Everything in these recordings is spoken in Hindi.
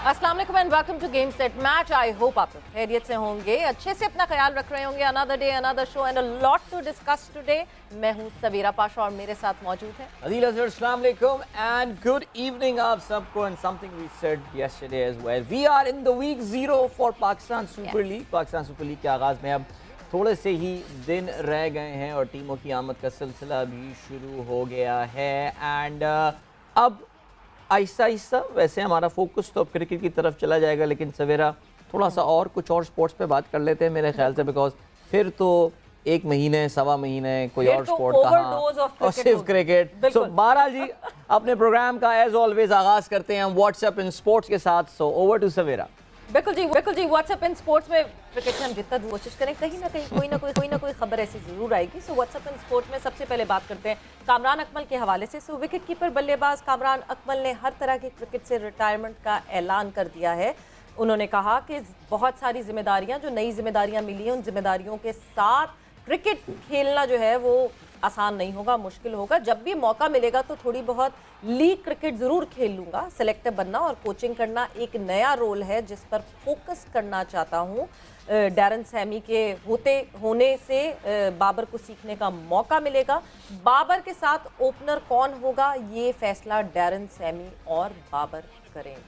अस्सलाम वालेकुम and welcome to game set match. I hope आप खैरियत से होंगे, अच्छे से अपना ख्याल रख रहे होंगे। Another day another show and a lot to discuss today. मैं हूं सवीरा पाशा और मेरे साथ मौजूद है Adil Azhar, Assalamu alaikum and good evening आप सबको। And something we said yesterday as well, we are in the week 0 for Pakistan Super League। Pakistan super league के आगाज़ में अब थोड़े से ही दिन रह गए हैं और टीमों की आमद का सिलसिला भी शुरू हो गया है। एंड अब आहिस्ता आहिस्ता वैसे हमारा फोकस तो अब क्रिकेट की तरफ चला जाएगा, लेकिन सवेरा थोड़ा सा और कुछ और स्पोर्ट्स पे बात कर लेते हैं मेरे ख्याल से, बिकॉज फिर तो एक महीने सवा महीने कोई और स्पोर्ट कहाँ और सिर्फ क्रिकेट। सो बारा जी अपने प्रोग्राम का एज ऑलवेज आगाज करते हैं व्हाट्सएप इन स्पोर्ट्स के साथ। सो ओवर टू सवेरा। बिल्कुल जी व्हाट्सएप इन स्पोर्ट्स में क्रिकेट से हम जितना कोशिश करें कहीं ना कहीं कोई ना कोई खबर ऐसी जरूर आएगी। सो व्हाट्सएप इन स्पोर्ट्स में सबसे पहले बात करते हैं कामरान अकमल के हवाले से। सो विकेट कीपर बल्लेबाज कामरान अकमल ने हर तरह की क्रिकेट से रिटायरमेंट का ऐलान कर दिया है। उन्होंने कहा कि बहुत सारी जिम्मेदारियां जो नई जिम्मेदारियां मिली हैं, उन जिम्मेदारियों के साथ क्रिकेट खेलना जो है वो आसान नहीं होगा, मुश्किल होगा। जब भी मौका मिलेगा तो थोड़ी बहुत लीग क्रिकेट ज़रूर खेल लूँगा। सेलेक्टर बनना और कोचिंग करना एक नया रोल है जिस पर फोकस करना चाहता हूँ। डैरन सैमी के होने से बाबर को सीखने का मौका मिलेगा। बाबर के साथ ओपनर कौन होगा ये फैसला डैरन सैमी और बाबर करेंगे।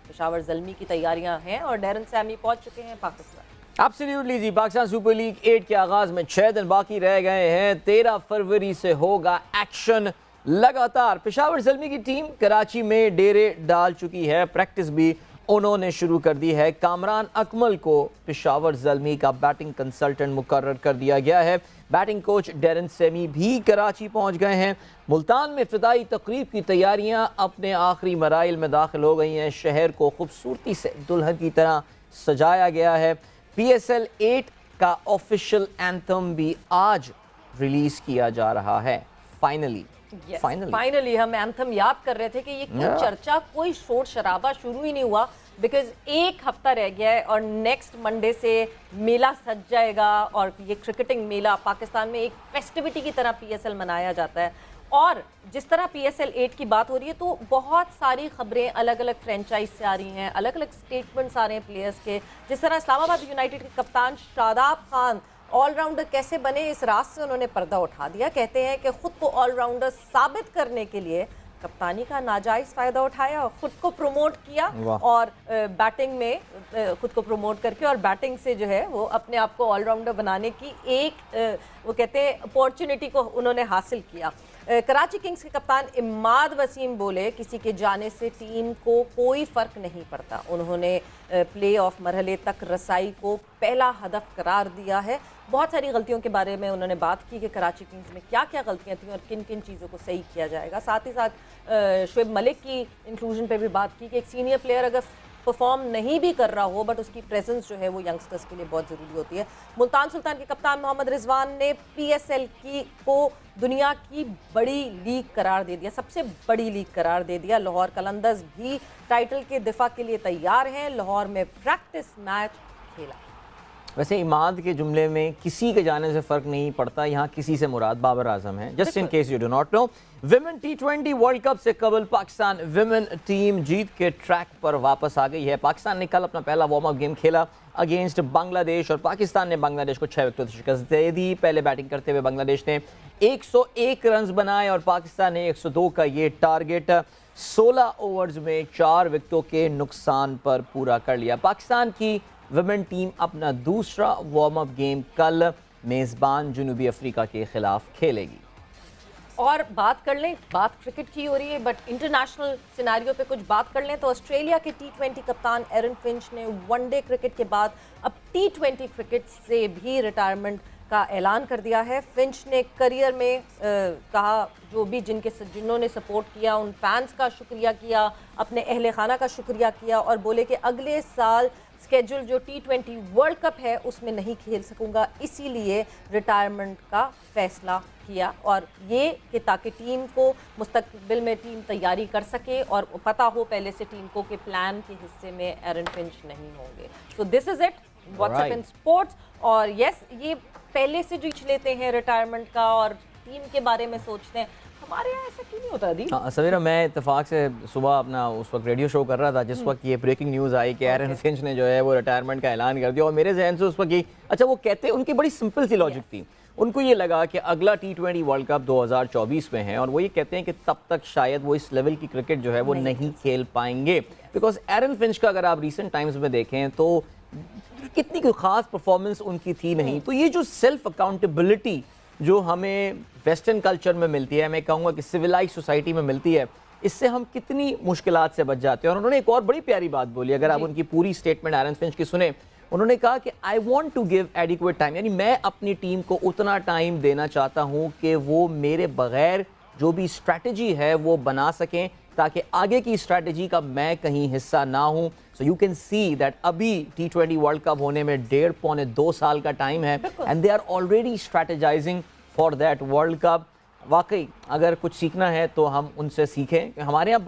पेशावर ज़ल्मी की तैयारियां हैं और डैरन सैमी पहुंच चुके हैं पाकिस्तान। एब्सोल्युटली जी, पाकिस्तान सुपर लीग 8 के आगाज में 6 दिन बाकी रह गए हैं। 13 फरवरी से होगा एक्शन लगातार। पेशावर ज़ल्मी की टीम कराची में डेरे डाल चुकी है, प्रैक्टिस भी उन्होंने शुरू कर दी है। कामरान अकमल को पेशावर ज़ल्मी का बैटिंग कंसल्टेंट मुकर्रर कर दिया गया है। बैटिंग कोच डैरन सैमी भी कराची पहुंच गए हैं। मुल्तान में इफ्तिताई तकरीब की तैयारियां अपने आखिरी मराइल में दाखिल हो गई हैं। शहर को खूबसूरती से दुल्हन की तरह सजाया गया है। PSL 8 का ऑफिशियल एंथम भी आज रिलीज किया जा रहा है। फाइनली हम एंथम याद कर रहे थे कि ये कोई चर्चा कोई शोर शराबा शुरू ही नहीं हुआ, बिकॉज एक हफ्ता रह गया है और नेक्स्ट मंडे से मेला सज जाएगा। और ये क्रिकेटिंग मेला पाकिस्तान में एक फेस्टिविटी की तरह PSL मनाया जाता है। और जिस तरह PSL 8 की बात हो रही है तो बहुत सारी खबरें अलग अलग फ्रेंचाइज से आ रही हैं, अलग अलग स्टेटमेंट्स आ रहे हैं प्लेयर्स के। जिस तरह इस्लामाबाद यूनाइटेड के कप्तान शादाब खान ऑलराउंडर कैसे बने, इस राज से उन्होंने पर्दा उठा दिया। कहते हैं कि खुद को ऑलराउंडर साबित करने के लिए कप्तानी का नाजायज़ फ़ायदा उठाया और ख़ुद को प्रमोट किया और बैटिंग में ख़ुद को प्रमोट करके और बैटिंग से जो है वो अपने आप को ऑलराउंडर बनाने की एक वो कहते हैं अपॉर्चुनिटी को उन्होंने हासिल किया। कराची किंग्स के कप्तान इमाद वसीम बोले किसी के जाने से टीम को कोई फ़र्क नहीं पड़ता। उन्होंने प्ले ऑफ मरहले तक रसाई को पहला हदफ करार दिया है। बहुत सारी गलतियों के बारे में उन्होंने बात की कि कराची किंग्स में क्या क्या गलतियां थी और किन किन चीज़ों को सही किया जाएगा। साथ ही साथ शुएब मलिक की इंक्लूजन पे भी बात की कि एक सीनियर प्लेयर अगर परफॉर्म नहीं भी कर रहा हो बट उसकी प्रेजेंस जो है वो यंगस्टर्स के लिए बहुत ज़रूरी होती है। मुल्तान सुल्तान के कप्तान मोहम्मद रिजवान ने PSL को दुनिया की बड़ी लीग करार दे दिया, सबसे बड़ी लीग करार दे दिया। लाहौर कलंदर्स भी टाइटल के दिफा के लिए तैयार हैं। लाहौर में प्रैक्टिस मैच खेला। वैसे इमाद के जुमले में किसी के जाने से फ़र्क नहीं पड़ता, यहाँ किसी से मुराद बाबर आजम है। Just in case you do not know, women T20 world cup से कबल पाकिस्तान विमेन टीम जीत के ट्रैक पर वापस आ गई है। पाकिस्तान ने कल अपना पहला वार्म अप गेम खेला अगेंस्ट बांग्लादेश और पाकिस्तान ने बांग्लादेश को 6 विकेटों से शिकस्त दे दी। पहले बैटिंग करते हुए बांग्लादेश ने 101 रन बनाए और पाकिस्तान ने 102 का ये टारगेट 16 ओवर्स में 4 विकेटों के नुकसान पर पूरा कर लिया। पाकिस्तान की विमेन टीम अपना दूसरा वार्म अप गेम कल मेज़बान जनूबी अफ्रीका के खिलाफ खेलेगी। और बात कर लें, बात क्रिकेट की हो रही है बट इंटरनेशनल सिनारियो पे कुछ बात कर लें तो ऑस्ट्रेलिया के T20 कप्तान एरन फिंच ने वनडे क्रिकेट के बाद अब T20 क्रिकेट से भी रिटायरमेंट का ऐलान कर दिया है। फिंच ने करियर में कहा जो भी जिन्होंने सपोर्ट किया उन फैंस का शुक्रिया किया, अपने अहले खाना का शुक्रिया किया और बोले कि अगले साल स्केड्यूल जो T20 वर्ल्ड कप है उसमें नहीं खेल सकूंगा, इसीलिए रिटायरमेंट का फैसला किया। और ये कि ताकि टीम को मुस्तकबिल में टीम तैयारी कर सके और पता हो पहले से टीम को कि प्लान के हिस्से में एरन फिंच नहीं होंगे। So this is it WhatsApp in sports. और यस, ये पहले से जो लेते हैं रिटायरमेंट का और टीम के बारे में सोचते हैं, हमारे यहाँ ऐसा क्यों नहीं होता दी? हाँ सवेरा, मैं इत्तेफाक से सुबह अपना उस वक्त रेडियो शो कर रहा था जिस वक्त ये ब्रेकिंग न्यूज़ आई कि एरन फिंच ने जो है वो रिटायरमेंट का ऐलान कर दिया, और मेरे जहन से उस वक्त ये, अच्छा वो कहते, उनकी बड़ी सिंपल सी लॉजिक थी, उनको ये लगा कि अगला T20 वर्ल्ड कप 2024 में है और वो ये कहते हैं कि तब तक शायद वो इस लेवल की क्रिकेट जो है वो नहीं खेल पाएंगे, बिकॉज एरन फिंच का अगर आप रिसेंट टाइम्स में देखें तो कितनी कोई ख़ास परफॉर्मेंस उनकी थी नहीं। तो ये जो सेल्फ अकाउंटेबिलिटी जो हमें वेस्टर्न कल्चर में मिलती है, मैं कहूँगा कि सिविलाइज सोसाइटी में मिलती है, इससे हम कितनी मुश्किलात से बच जाते हैं। और उन्होंने एक और बड़ी प्यारी बात बोली, अगर आप उनकी पूरी स्टेटमेंट एरन फिंच की सुने, उन्होंने कहा कि I want to give adequate time, यानी मैं अपनी टीम को उतना टाइम देना चाहता हूँ कि वो मेरे बगैर जो भी स्ट्रैटेजी है वो बना सकें, ताकि आगे की स्ट्रैटेजी का मैं कहीं हिस्सा ना हूँ। So you can see that अभी T20 वर्ल्ड कप होने में 1.5-2 साल का टाइम है and they are already strategising for that world cup. वाकई अगर कुछ सीखना है तो हम उनसे सीखें। हमारे यहाँ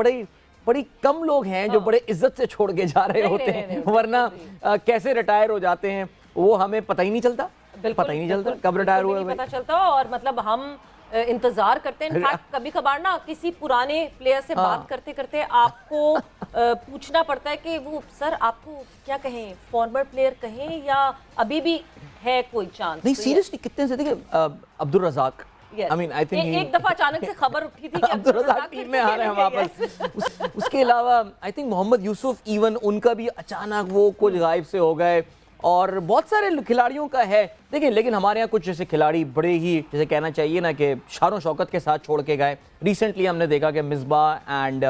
बड़ी कम लोग हैं जो बड़े इज्जत से छोड़ के जा रहे होते हैं, वरना कैसे रिटायर हो जाते हैं वो हमें पता ही नहीं चलता, पता ही नहीं चलता कब रिटायर हुए, पता चलता। और मतलब हम इंतजार करते हैं। इनफैक्ट कभी कभार ना किसी पुराने प्लेयर से बात करते करते आपको पूछना पड़ता है कि वो सर आपको क्या कहें, फॉर्मर प्लेयर कहें या अभी भी है कोई चांस? नहीं सीरियसली कितने से देखिए, Abdul Razzaq, I mean, I think एक दफा अचानक से खबर उठी थी कि अब्दुल रज़ाक टीम में आ रहे हैं वापस। उसके अलावा I think Mohammad Yousuf, even उनका भी अचानक वो कुछ गायब से हो गए, और बहुत सारे खिलाड़ियों का है। देखिए लेकिन हमारे यहाँ कुछ जैसे खिलाड़ी बड़े ही, जैसे कहना चाहिए ना कि शान शौकत के साथ छोड़ के गए। रिसेंटली हमने देखा कि मिसबाह एंड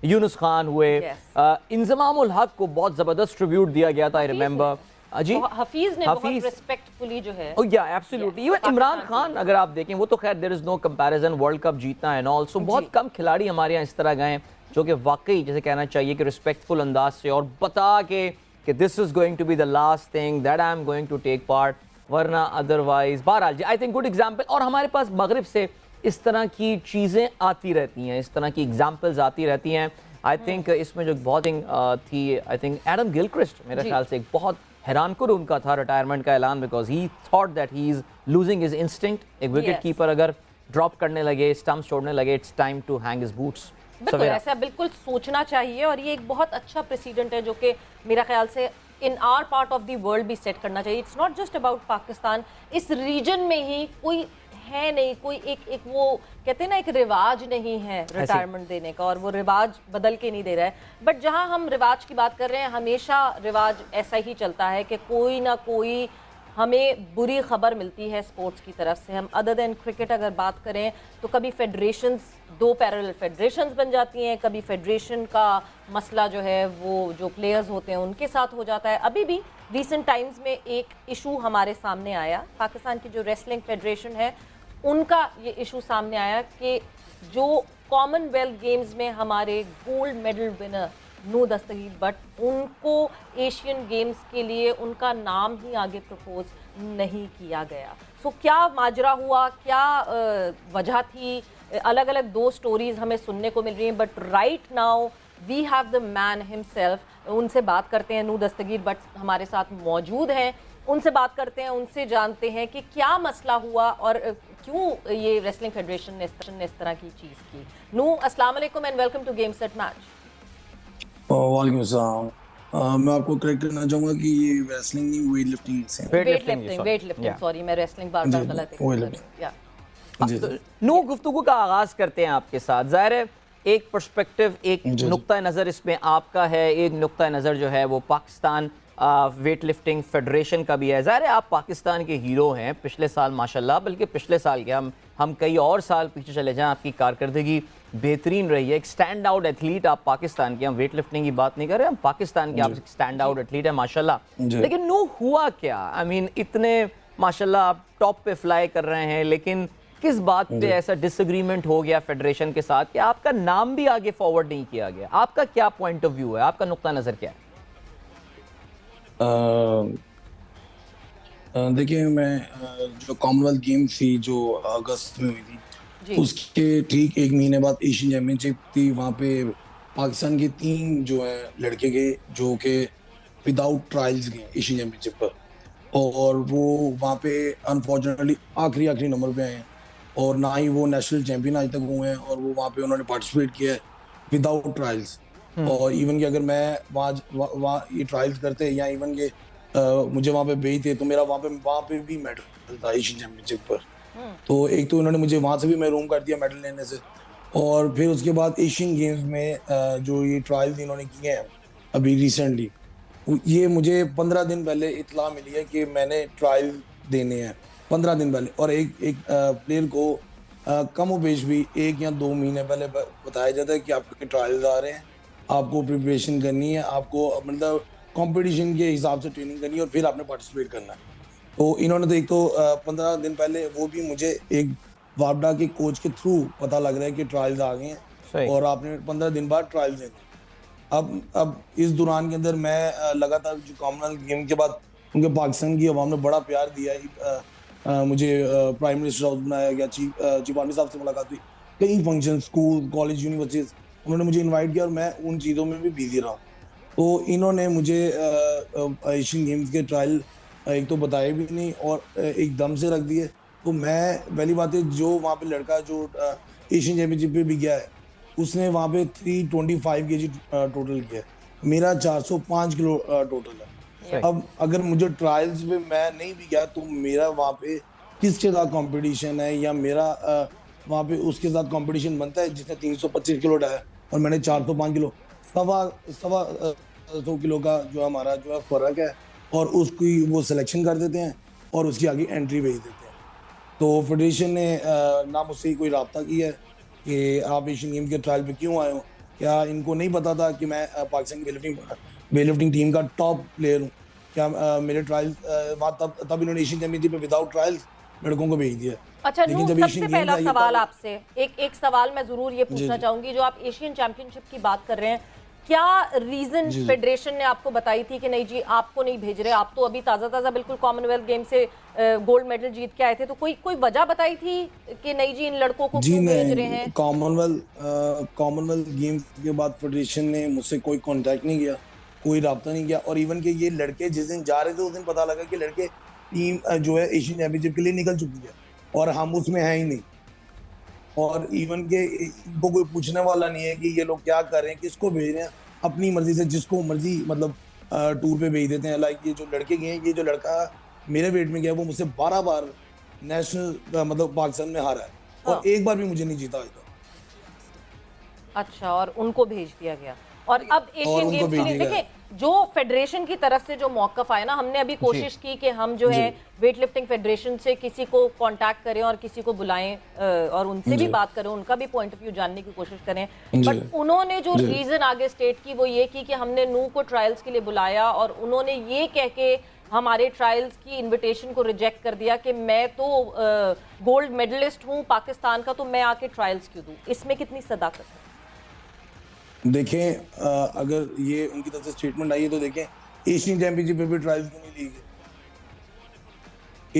यूनुस खान हुए, इंजमामुल हक को बहुत ज़बरदस्त ट्रिब्यूट दिया गया था, आई रिमेंबर जी, हफीज ने बहुत रिस्पेक्टफुली जो है, या एब्सोल्युटली, इवन इमरान खान अगर आप देखें वो तो खैर there is no comparison, world cup जीतना एंड ऑल। सो बहुत कम खिलाड़ी हमारे यहाँ इस तरह गए जो कि वाकई जैसे कहना चाहिए कि रिस्पेक्टफुल अंदाज से और बता के कि this is going to be the last thing that I am going to take part, वरना अदरवाइज। बहरहाल जी आई थिंक गुड एग्जाम्पल, और हमारे पास मगरिब से इस तरह की चीज़ें आती रहती हैं, इस तरह की एग्जाम्पल्स आती रहती हैं। आई थिंक इसमें जो बहुत थी, आई थिंक एडम गिलक्रिस्ट मेरे ख्याल से एक बहुत हैरान कुन उनका था रिटायरमेंट का ऐलान, because he thought that he is losing his instinct. एक विकेट कीपर अगर ड्रॉप करने लगे, स्टंप्स छोड़ने लगे, it's time to hang his boots. बिल्कुल ऐसा बिल्कुल सोचना चाहिए, और ये एक बहुत अच्छा प्रेसिडेंट है जो कि मेरा ख्याल से in our part of the world भी सेट करना चाहिए। It's not just about Pakistan, इस रीजन में ही कोई है नहीं, कोई एक वो कहते हैं ना एक रिवाज नहीं है रिटायरमेंट देने का, और वो रिवाज बदल के नहीं दे रहा है। बट जहां हम रिवाज की बात कर रहे हैं, हमेशा रिवाज ऐसा ही चलता है कि कोई ना कोई हमें बुरी खबर मिलती है स्पोर्ट्स की तरफ से। हम अदर देन क्रिकेट अगर बात करें तो कभी फेडरेशंस, 2 पैरेलल फेडरेशंस बन जाती हैं, कभी फेडरेशन का मसला जो है वो जो प्लेयर्स होते हैं उनके साथ हो जाता है। अभी भी रीसेंट टाइम्स में एक इशू हमारे सामने आया, पाकिस्तान की जो रेसलिंग फेडरेशन है उनका ये इशू सामने आया कि जो कॉमनवेल्थ गेम्स में हमारे गोल्ड मेडल विनर नू दस्तगीर बट, उनको एशियन गेम्स के लिए उनका नाम ही आगे प्रपोज नहीं किया गया। सो क्या माजरा हुआ, क्या वजह थी, अलग अलग 2 स्टोरीज हमें सुनने को मिल रही हैं। But right now we have the man himself, उनसे बात करते हैं। नू दस्तगीर बट हमारे साथ मौजूद हैं, उनसे बात करते हैं, उनसे जानते हैं कि क्या मसला हुआ और क्यों ये रेसलिंग फेडरेशन ने इस तरह की चीज़ की। नू, अस्सलाम वालेकुम and welcome to game set match. वालेकुम अस्सलाम। मैं आपको करेक्ट करना चाहूंगा कि ये रेसलिंग नहीं, वेट लिफ्टिंग से। वेट लिफ्टिंग सॉरी, मैं रेसलिंग बार बार गलत। नू, गुफ्तगू का आगाज करते हैं आपके साथ। ज़ाहिर है एक पर्सपेक्टिव, एक नुक्ता नज़र इसमें आपका है, एक नुक्ता नज़र जो है वो पाकिस्तान वेट लिफ्टिंग फेडरेशन का भी है। ज़ाहिर है आप पाकिस्तान के हीरो हैं, पिछले साल माशाल्लाह, बल्कि पिछले साल के हम कई और साल पीछे चले जाएं, आपकी कारकर्दगी बेहतरीन रही है। एक स्टैंड आउट एथलीट आप पाकिस्तान के, हम वेट लिफ्टिंग की बात नहीं कर रहे, हम पाकिस्तान के, आप स्टैंड आउट एथलीट है माशाल्लाह। लेकिन नू हुआ क्या? आई मीन इतने माशाल्लाह आप टॉप पे फ्लाई कर रहे हैं, लेकिन किस बात पे ऐसा डिसएग्रीमेंट हो गया फेडरेशन के साथ कि आपका नाम भी आगे फॉरवर्ड नहीं किया गया? आपका क्या पॉइंट ऑफ व्यू है, आपका नुक्ता नज़र क्या है? देखिए मैं जो कॉमनवेल्थ गेम्स थी जो अगस्त में हुई थी, उसके ठीक 1 महीने बाद एशियन चैंपियनशिप थी। वहाँ पे पाकिस्तान के 3 जो है लड़के गए जो कि विदाउट ट्रायल्स गए एशियन चैंपियनशिप पर, और वो वहाँ पे अनफॉर्चुनेटली आखिरी नंबर पे आए हैं और ना ही वो नेशनल चैंपियन आज तक हुए हैं, और वो वहाँ पे उन्होंने पार्टिसिपेट किया है विदाउट ट्रायल्स। और इवन कि अगर मैं वहाँ ये ट्रायल्स करते या इवन के मुझे वहाँ पे भेजते तो मेरा वहाँ पे भी मेडल था एशियन चैंपियनशिप पर। तो एक तो इन्होंने मुझे वहाँ से भी महरूम कर दिया मेडल लेने से, और फिर उसके बाद एशियन गेम्स में जो ये ट्रायल्स इन्होंने किए हैं अभी रिसेंटली, ये मुझे 15 दिन पहले इतला मिली है कि मैंने ट्रायल देने हैं 15 दिन पहले। और एक प्लेयर को कम बेश भी 1 या 2 महीने पहले बताया जाता है कि आपके ट्रायल्स आ रहे हैं, आपको प्रिपरेशन करनी है, आपको मतलब कंपटीशन के हिसाब से ट्रेनिंग करनी है और फिर आपने पार्टिसिपेट करना है। तो इन्होंने तो एक तो 15 दिन पहले वो भी मुझे एक वापडा के कोच के थ्रू पता लग रहा है कि ट्रायल्स आ गए हैं और आपने 15 दिन बाद ट्रायल्स देने। अब इस दौरान के अंदर मैं लगातार जो कॉमनवेल्थ गेम के बाद उनके पाकिस्तान की अवाम ने बड़ा प्यार दिया है। मुझे प्राइम मिनिस्टर हाउस बनाया गया, चीफ आर्मी साहब से मुलाकात हुई, कई फंक्शन, स्कूल, कॉलेज, यूनिवर्सिटीज उन्होंने मुझे इनवाइट किया और मैं उन चीज़ों में भी बिजी रहा। तो इन्होंने मुझे एशियन गेम्स के ट्रायल एक तो बताए भी नहीं और एकदम से रख दिए। तो मैं पहली बात है, जो वहाँ पे लड़का जो एशियन चैंपियनशिप पे भी गया है उसने वहाँ पे 325 kg टोटल किया, मेरा 405 किलो टोटल है। अब अगर मुझे ट्रायल्स में मैं नहीं भी गया तो मेरा वहाँ पे किसके साथ कंपटीशन है, या मेरा वहाँ पे उसके साथ कंपटीशन बनता है जिसने 325 किलो उठाया और मैंने 405 किलो, सवा 100 किलो का जो हमारा जो है फर्क है, और उसकी वो सिलेक्शन कर देते हैं और उसकी आगे एंट्री भेज देते हैं। तो फेडरेशन ने ना मुझसे कोई रब्ता किया है कि आप एशियन गेम के ट्रायल पे क्यों आए हो, क्या इनको नहीं पता था कि मैं पाकिस्तान वेटलिफ्टिंग टीम का टॉप प्लेयर हूँ? क्या मेरे ट्रायल वहाँ तब इन्होंने एशियन चैंपियनशिप पे विदाउट ट्रायल्स लड़कों को भेज दिया। अच्छा नूर, सबसे पहला सवाल आपसे, एक सवाल मैं जरूर ये पूछना चाहूंगी, जो आप एशियन चैंपियनशिप की बात कर रहे हैं, क्या रीजन फेडरेशन ने आपको बताई थी कि नहीं जी आपको नहीं भेज रहे, आप तो अभी ताज़ा बिल्कुल कॉमनवेल्थ गेम से गोल्ड मेडल जीत के आए थे, तो कोई वजह बताई थी कि नहीं जी इन लड़कों को क्यों भेज रहे हैं? कॉमनवेल्थ गेम्स के बाद फेडरेशन ने मुझसे कोई कांटेक्ट नहीं किया, कोई रब्ता नहीं किया। और इवन के ये लड़के जिस दिन जा रहे थे उस दिन पता लगा कि लड़के टीम जो है एशियन चैंपियनशिप के लिए निकल चुकी है और हम उसमें हैं ही नहीं। और इवन के इनको कोई पूछने वाला नहीं है कि ये लोग क्या कर रहे हैं, किसको भेज रहे हैं, अपनी मर्जी से जिसको मर्जी मतलब टूर पे भेज देते हैं। लाइक ये जो लड़के गए, ये जो लड़का मेरे वेट में गया वो मुझसे 12 बार नेशनल मतलब पाकिस्तान में हारा है और एक बार भी मुझे नहीं जीता आज तक। अच्छा, और उनको भेज दिया गया। और अब एशियन गेम्स के लिए देखिए, जो फेडरेशन की तरफ से जो मौकफ आया ना, हमने अभी कोशिश की कि हम जो है वेट लिफ्टिंग फेडरेशन से किसी को कांटेक्ट करें और किसी को बुलाएं और उनसे भी बात करें, उनका भी पॉइंट ऑफ व्यू जानने की कोशिश करें, बट उन्होंने जो रीजन आगे स्टेट की वो ये की कि हमने नू को ट्रायल्स के लिए बुलाया और उन्होंने ये कह के हमारे ट्रायल्स की इन्विटेशन को रिजेक्ट कर दिया कि मैं तो गोल्ड मेडलिस्ट हूँ पाकिस्तान का, तो मैं आके ट्रायल्स क्यों दूँ? इसमें कितनी सदाकत है? देखें, अगर ये उनकी तरफ से स्टेटमेंट आई है तो देखें एशियन चैंपियनशिप में भी ट्रायल्स क्यों नहीं लिए गए,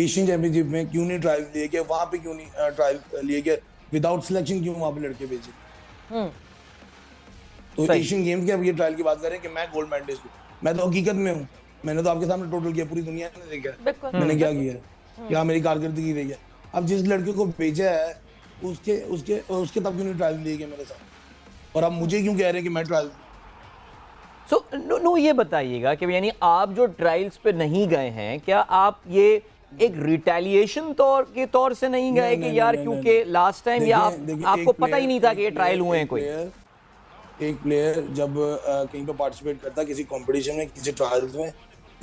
एशियन चैंपियनशिप में क्यों नहीं ट्रायल्स लिए गए, वहां पे क्यों नहीं ट्रायल लिए गए, विदाउट सिलेक्शन क्यों वहां पे लड़के भेजे? तो एशियन गेम्स के अब ये ट्रायल की बात करें कि मैं गोल्ड मेडलिस्ट हूँ, मैं तो हकीकत में हूँ, मैंने तो आपके सामने टोटल किया, पूरी दुनिया ने देखा मैंने क्या किया, क्या मेरी कारकर्दगी रही है। अब जिस लड़के को भेजा है उसके उसके उसके तब क्यों नहीं ट्रायल लिए गए मेरे साथ, और अब मुझे क्यों कह रहे हैं कि मैं ट्रायल? नो ये बताइएगा कि यानी आप जो ट्रायल्स पे नहीं गए हैं, क्या आप ये एक रिटेलिएशन के तौर से नहीं गए कि यार क्योंकि लास्ट टाइम या आपको पता ही नहीं था कि ये ट्रायल हुए हैं? कोई एक प्लेयर जब कहीं पे पार्टिसिपेट करता है किसी कंपटीशन में, किसी ट्रायल्स में,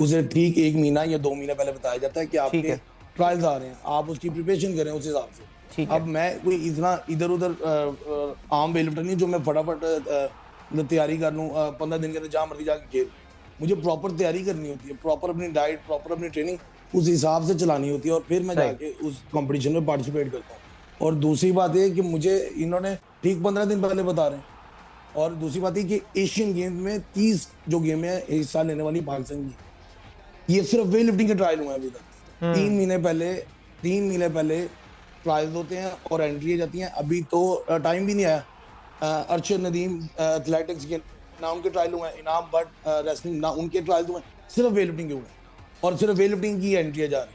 उसे ठीक 1 महीना या 2 महीना पहले बताया जाता है कि आपके ट्रायल्स आ रहे हैं, आप उसकी प्रिपरेशन करें उस हिसाब से। अब मैं कोई इतना इधर उधर आम वेटलिफ्टर नहीं जो मैं फटाफट तैयारी कर लूँ 15 दिन के अंदर जहाँ मर्जी जाके खेल। मुझे प्रॉपर तैयारी करनी होती है, प्रॉपर अपनी डाइट, प्रॉपर अपनी ट्रेनिंग उस हिसाब से चलानी होती है और फिर मैं जाके उस कंपटीशन में पार्टिसिपेट करता हूँ। और दूसरी बात है कि मुझे इन्होंने ठीक 15 दिन पहले बता रहे हैं, और दूसरी बात है कि एशियन गेम्स में 30 जो गेम है हिस्सा लेने वाली पाकिस्तान की, ये सिर्फ वेट लिफ्टिंग के ट्रायल हुए हैं अभी तक। 3 महीने पहले ट्रायल्स होते हैं और एंट्री जाती हैं। अभी तो टाइम भी नहीं आया। अरशद नदीम एथलेटिक्स के ना उनके ट्रायल हुए हैं, इनाम बट रेसलिंग ना उनके ट्रायल हुए, सिर्फ वेट लिफ्टिंग के हुए और सिर्फ वेट लिफ्टिंग की एंट्री जा रही।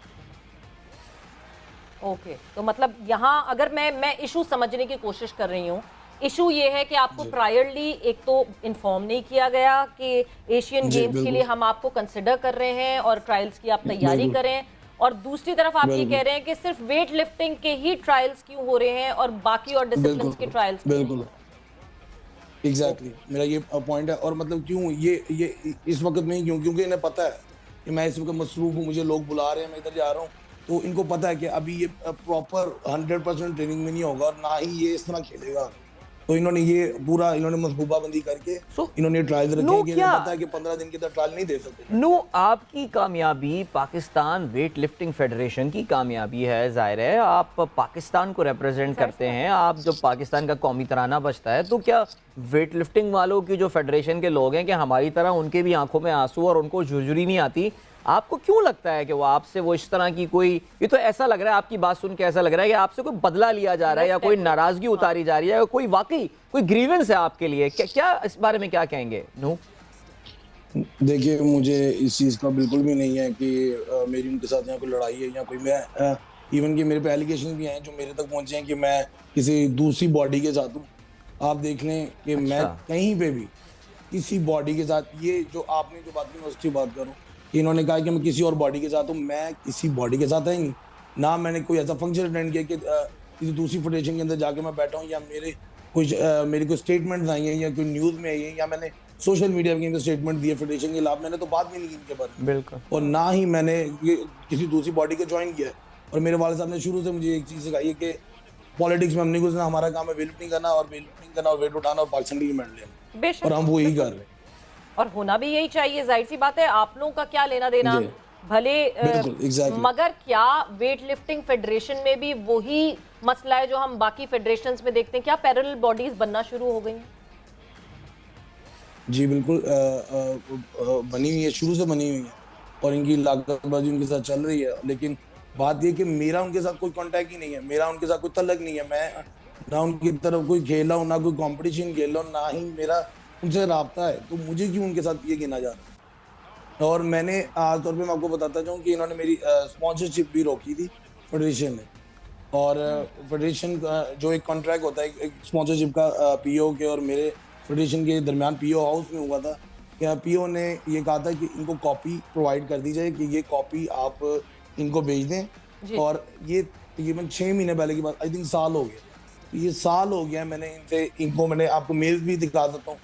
ओके, तो मतलब यहाँ अगर मैं इशू समझने की कोशिश कर रही हूँ, इशू ये है कि आपको प्रायरली एक तो इन्फॉर्म नहीं किया गया कि एशियन जी, गेम्स के लिए बिल्कुल। हम आपको कंसिडर कर रहे हैं और ट्रायल्स की आप तैयारी बिल्कुल। करें, और दूसरी तरफ आप ये बिल्कुल। कह रहे हैं कि सिर्फ वेट लिफ्टिंग के ही ट्रायल्स क्यों हो रहे हैं और बाकी और डिसिप्लिन के बिल्कुल ट्रायल्स क्यों नहीं हो बिल्कुल एग्जैक्टली मेरा ये पॉइंट है। और मतलब क्यों ये इस वक्त में क्यों, क्योंकि इन्हें पता है कि मैं इस वक्त मसरूफ हूँ, मुझे लोग बुला रहे हैं, मैं इधर जा रहा हूँ, तो इनको पता है कि अभी ये प्रॉपर 100% ट्रेनिंग में नहीं होगा और ना ही ये इस तरह खेलेगा। तो इन्होंने ये पूरा इन्होंने मनसूबाबंदी करके So, इन्होंने ट्रायल रखे नो हैं कि क्या इन्हें पता है कि 15 दिन के अंदर ट्रायल नहीं दे सकते। नो, आपकी कामयाबी पाकिस्तान वेट लिफ्टिंग फेडरेशन की कामयाबी है। जाहिर है आप पाकिस्तान को रिप्रेजेंट करते हैं, आप जब पाकिस्तान का कौमी तराना बजता है तो क्या वेट लिफ्टिंग वालों की जो फेडरेशन के लोग हैं कि हमारी तरह उनके भी आंखों में आंसू और उनको झुरझुरी नहीं आती? आपको क्यों लगता है कि वो आपसे वो इस तरह की कोई, ये तो ऐसा लग रहा है आपकी बात सुन के ऐसा लग रहा है कि आपसे कोई बदला लिया जा रहा है या कोई नाराजगी उतारी जा रही है या कोई वाकई कोई ग्रीवेंस है आपके लिए? क्या इस बारे में क्या कहेंगे? नो, देखिए मुझे इस चीज़ का बिल्कुल भी नहीं है कि मेरी उनके साथ यहाँ कोई लड़ाई है या कोई मैं इवन कि मेरे पे एलिगेशन भी हैं जो मेरे तक पहुंचे हैं कि मैं किसी दूसरी बॉडी के साथ हूँ। आप देख लें कि मैं अच्छा। कहीं पे भी किसी बॉडी के साथ, ये जो आपने जो बात की मैं उसकी बात करूँ, इन्होंने कहा कि मैं किसी और बॉडी के साथ हूँ, मैं किसी बॉडी के साथ है ही नहीं। ना मैंने कोई ऐसा फंक्शन अटेंड किया कि किसी दूसरी फेडरेशन के अंदर जाके मैं बैठा हूँ या मेरी कोई स्टेटमेंट आई है या कोई न्यूज़ में आई है या मैंने सोशल मीडिया के अंदर स्टेटमेंट दिए फेडरेशन के खिलाफ, मैंने तो बात भी नहीं की इनके बारे में। बिल्कुल। और ना ही मैंने किसी दूसरी बॉडी को ज्वाइन किया है। और मेरे वाले साहब ने शुरू से मुझे एक चीज़ सिखाई है कि पॉलिटिक्स में हमने कुछ ना, हमारा काम है वेट लिफ्टिंग करना और वेट उठाना और पाकिस्तान की मेडल लेना, बेशक, और हम वो ही कर रहे हैं। और होना भी यही चाहिए, जाहिर सी बात है। आप लोगों का क्या लेना देना जी। भले बिल्कुल, exactly। मगर क्या वेट लिफ्टिंग फेडरेशन में भी वही मसला है जो हम बाकी फेडरेशंस में देखते हैं? क्या पैरेलल बॉडीज बनना शुरू हो गई हैं? जी बिल्कुल बनी हुई है, शुरू से बनी हुई है और इनकी लागतबाजी उनके साथ चल रही है। लेकिन बात ये कि मेरा उनके साथ कोई कांटेक्ट ही नहीं है, मेरा उनके साथ कोई तल्लक नहीं है। मैं ना उनकी तरफ कोई खेला हूँ, ना कोई कंपटीशन खेला हूँ, ना ही मेरा उनसे राब्ता है। तो मुझे क्यों उनके साथ ये गिना जा रहा है? और मैंने आमतौर पे मैं आपको बताता जाऊँ कि इन्होंने मेरी स्पॉन्सरशिप भी रोकी थी फेडरेशन ने। और फेडरेशन का जो एक कॉन्ट्रैक्ट होता है एक स्पॉन्सरशिप का पीओ के और मेरे फेडरेशन के दरमियान पीओ हाउस में हुआ था कि पीओ ने ये कहा था कि इनको कॉपी प्रोवाइड कर दी जाए कि ये कॉपी आप इनको भेज दें। और ये तकरीबन 6 महीने पहले की बात, आई थिंक साल हो गया। तो ये साल हो गया मैंने आपको मेल भी दिखा सकता हूँ।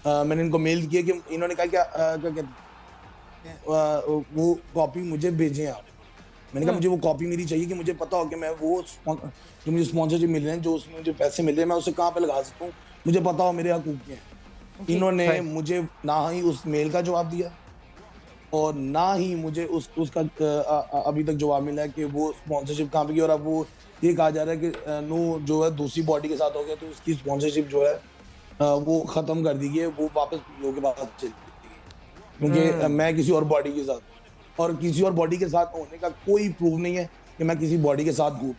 मैंने इनको मेल किया कि इन्होंने कहा क्या कहते हैं वो कॉपी मुझे भेजें आप। मैंने कहा मुझे वो कॉपी मेरी चाहिए कि मुझे पता हो कि मैं वो जो मुझे स्पॉन्सरशिप मिल रहे हैं, जो उसमें मुझे पैसे मिल रहे हैं, मैं उसे कहाँ पे लगा सकता हूँ, मुझे पता हो मेरे हकूक़ क्या हैं। इन्होंने मुझे ना ही उस मेल का जवाब दिया और ना ही मुझे उसका अभी तक जवाब मिला है कि वो स्पॉन्सरशिप कहाँ पे की। और अब वो ये कहा जा रहा है कि नू जो है दूसरी बॉडी के साथ हो गया तो उसकी स्पॉन्सरशिप जो है वो ख़त्म कर दी गई है, वो वापस लोगों के पास चली गई। क्योंकि मैं किसी और बॉडी के साथ, और किसी और बॉडी के साथ होने का कोई प्रूफ नहीं है कि मैं किसी बॉडी के साथ हूँ,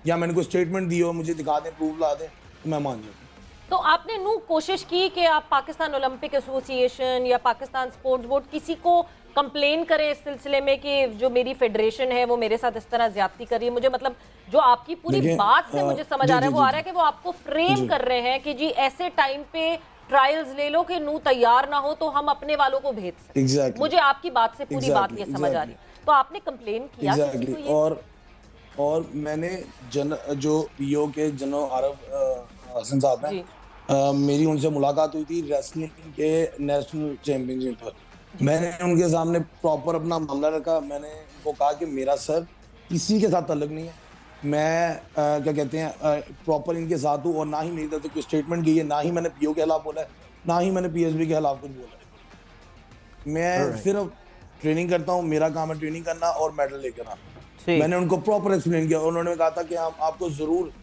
या मैंने कोई स्टेटमेंट दी हो, मुझे दिखा दें, प्रूफ ला दें तो मैं मान जाऊँ। तो आपने नू कोशिश की कि आप पाकिस्तान ओलंपिक एसोसिएशन या पाकिस्तान स्पोर्ट्स बोर्ड किसी को कंप्लेन करें इस सिलसिले में कि जो मेरी फेडरेशन है वो मेरे साथ इस तरह ज्यादती कर रही है? मुझे मतलब जो आपकी पूरी बात से मुझे समझ आ रहा है वो आ रहा है कि वो आपको फ्रेम कर रहे हैं कि जी ऐसे टाइम पे ट्रायल्स ले लो कि नू तैयार ना हो तो हम अपने वालों को भेज सकते। Exactly। मुझे आपकी बात से पूरी बात ये समझ आ रही है। तो आपने कंप्लेन किया किसी को ये? और मैंने जो पीओ के जनरल आरफ हसन साहब हैं, मेरी उनसे मुलाकात हुई थी रेसलिंग के नेशनल चैंपियनशिप पर। मैंने उनके सामने प्रॉपर अपना मामला रखा। मैंने उनको कहा कि मेरा सर किसी के साथ ताल्लुक नहीं है, मैं क्या कहते हैं प्रॉपर इनके साथ हूँ और ना ही मेरी तरफ से कोई स्टेटमेंट की है, ना ही मैंने पीओ के खिलाफ बोला है, ना ही मैंने पीएसबी के खिलाफ कुछ बोला है। मैं सिर्फ ट्रेनिंग करता हूँ, मेरा काम है ट्रेनिंग करना और मेडल लेकर आना। मैंने उनको प्रॉपर एक्सप्लेन किया। उन्होंने कहा था कि हम आपको जरूर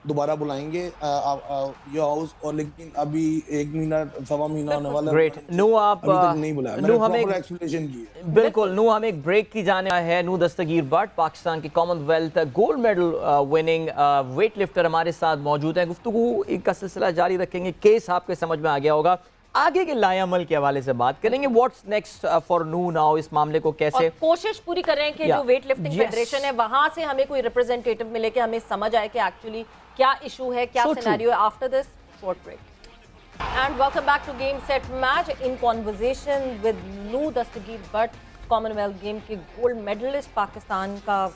दोबारा बुलाएंगे ये हाउस, और लेकिन अभी 1 महीना 1.25 महीना होने वाला है। ग्रेट। नू आप अभी तक नहीं बुलाया, मैंने प्रॉपर एक्सप्लेनेशन की है। बिल्कुल। नू हम एक ब्रेक की जाने है। नू दस्तगीर भट्ट, पाकिस्तान के Commonwealth gold medal winning weight lifter हमारे साथ मौजूद हैं। गुफ्तगू का सिलसिला जारी रखेंगे। केस आपके समझ में आ गया होगा, आगे के लाएअमल के हवाले से बात करेंगे। व्हाट्स नेक्स्ट फॉर नू नाउ, इस मामले को कैसे और कोशिश पूरी कर रहे हैं कि जो वेट लिफ्टिंग फेडरेशन है वहां से हमें कोई रिप्रेजेंटेटिव मिले कि हमें समझ आए कि एक्चुअली क्या इशू है, क्या सिनेरियो है। After this short break and welcome back to game set match in conversation with Nooh Dastagir Butt, Commonwealth game के गोल्ड मेडलिस्ट, पाकिस्तान का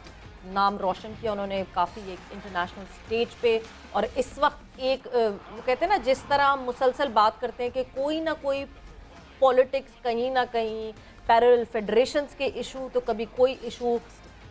नाम रोशन किया उन्होंने काफ़ी एक इंटरनेशनल स्टेज पे। और इस वक्त एक वो कहते हैं ना, जिस तरह हम मुसलसल बात करते हैं कि कोई ना कोई पॉलिटिक्स कहीं ना कहीं, पैरेलल फेडरेशंस के इशू तो कभी कोई इशू,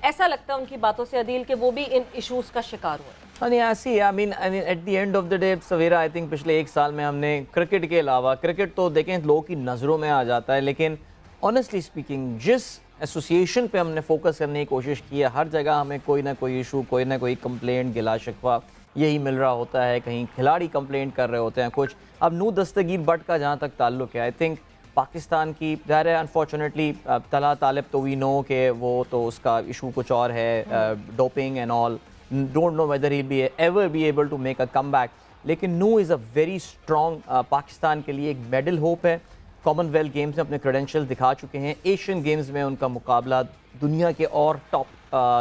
ऐसा लगता है उनकी बातों से अदील कि वो भी इन इश्यूज का शिकार हुए। ऐसी I mean at the end of the day Savera, I think पिछले एक साल में हमने क्रिकेट के अलावा, क्रिकेट तो देखें लोगों की नज़रों में आ जाता है, लेकिन ऑनेस्टली स्पीकिंग जिस एसोसिएशन पे हमने फोकस करने की कोशिश की है, हर जगह हमें कोई ना कोई इशू, कोई ना कोई कंप्लेंट, गिला शिकवा यही मिल रहा होता है। कहीं खिलाड़ी कंप्लेंट कर रहे होते हैं कुछ। अब नू दस्तगीर भट्ट का जहाँ तक ताल्लुक है, आई थिंक पाकिस्तान की ज़ाहिर है अनफॉर्चुनेटली तला तालिब तो वी नो कि वो तो उसका इशू कुछ और है, doping and all, don't know whether he be ever be able to make a come back. लेकिन Nooh is a very strong, Pakistan के लिए एक मेडल होप है। कॉमनवेल्थ गेम्स में अपने क्रेडेंशियल दिखा चुके हैं। एशियन गेम्स में उनका मुकाबला दुनिया के और टॉप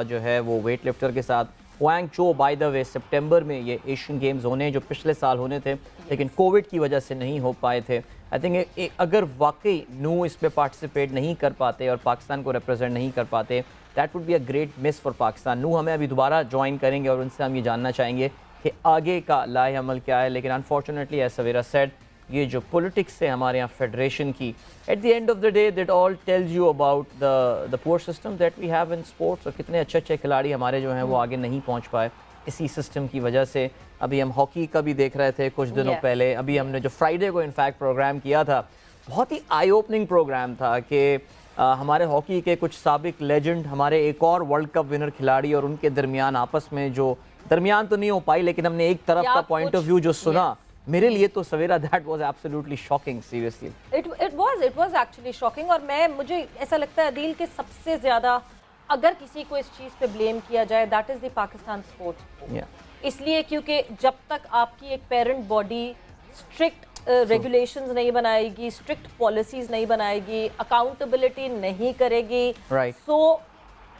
जो है वो वेट लिफ्टर के साथ, ग्वांगझो बाय द वे सितंबर में ये एशियन गेम्स होने जो पिछले साल होने थे लेकिन कोविड की वजह से नहीं हो पाए थे। आई थिंक अगर वाकई नू इस पे पार्टिसिपेट नहीं कर पाते और पाकिस्तान को रिप्रेजेंट नहीं कर पाते, that would be a great miss for Pakistan. नू हमें अभी दोबारा ज्वाइन करेंगे और उनसे हम ये जानना चाहेंगे कि आगे का लाए अमल क्या है। लेकिन अनफॉर्चुनेटली एज सवेरा सेड, ये जो पॉलिटिक्स है हमारे यहाँ फेडरेशन की, at the end of the day that all tells you about the poor system that we have in sports, और कितने अच्छे अच्छे खिलाड़ी हमारे जो हैं वो आगे नहीं पहुँच पाए इसी सिस्टम की वजह से। अभी हम हॉकी का भी देख रहे थे कुछ दिनों पहले, अभी हमने जो फ्राइडे को इनफैक्ट प्रोग्राम किया था, बहुत ही आई ओपनिंग प्रोग्राम था कि हमारे हॉकी के कुछ साबिक लेजेंड, हमारे एक और वर्ल्ड कप विनर खिलाड़ी और उनके दरमियान आपस में जो दरमियान तो नहीं हो पाई, लेकिन हमने एक तरफ का पॉइंट ऑफ व्यू जो सुना, मेरे लिए तो Savera that was absolutely shocking, seriously it was actually shocking. और मुझे ऐसा लगता है अदील के सबसे ज्यादा अगर किसी को इस चीज पे ब्लेम किया जाए, that is the Pakistan sports, इसलिए क्योंकि जब तक आपकी एक पेरेंट बॉडी स्ट्रिक्ट रेगुलेशंस नहीं बनाएगी, स्ट्रिक्ट पॉलिसीज नहीं बनाएगी, अकाउंटेबिलिटी नहीं करेगी, सो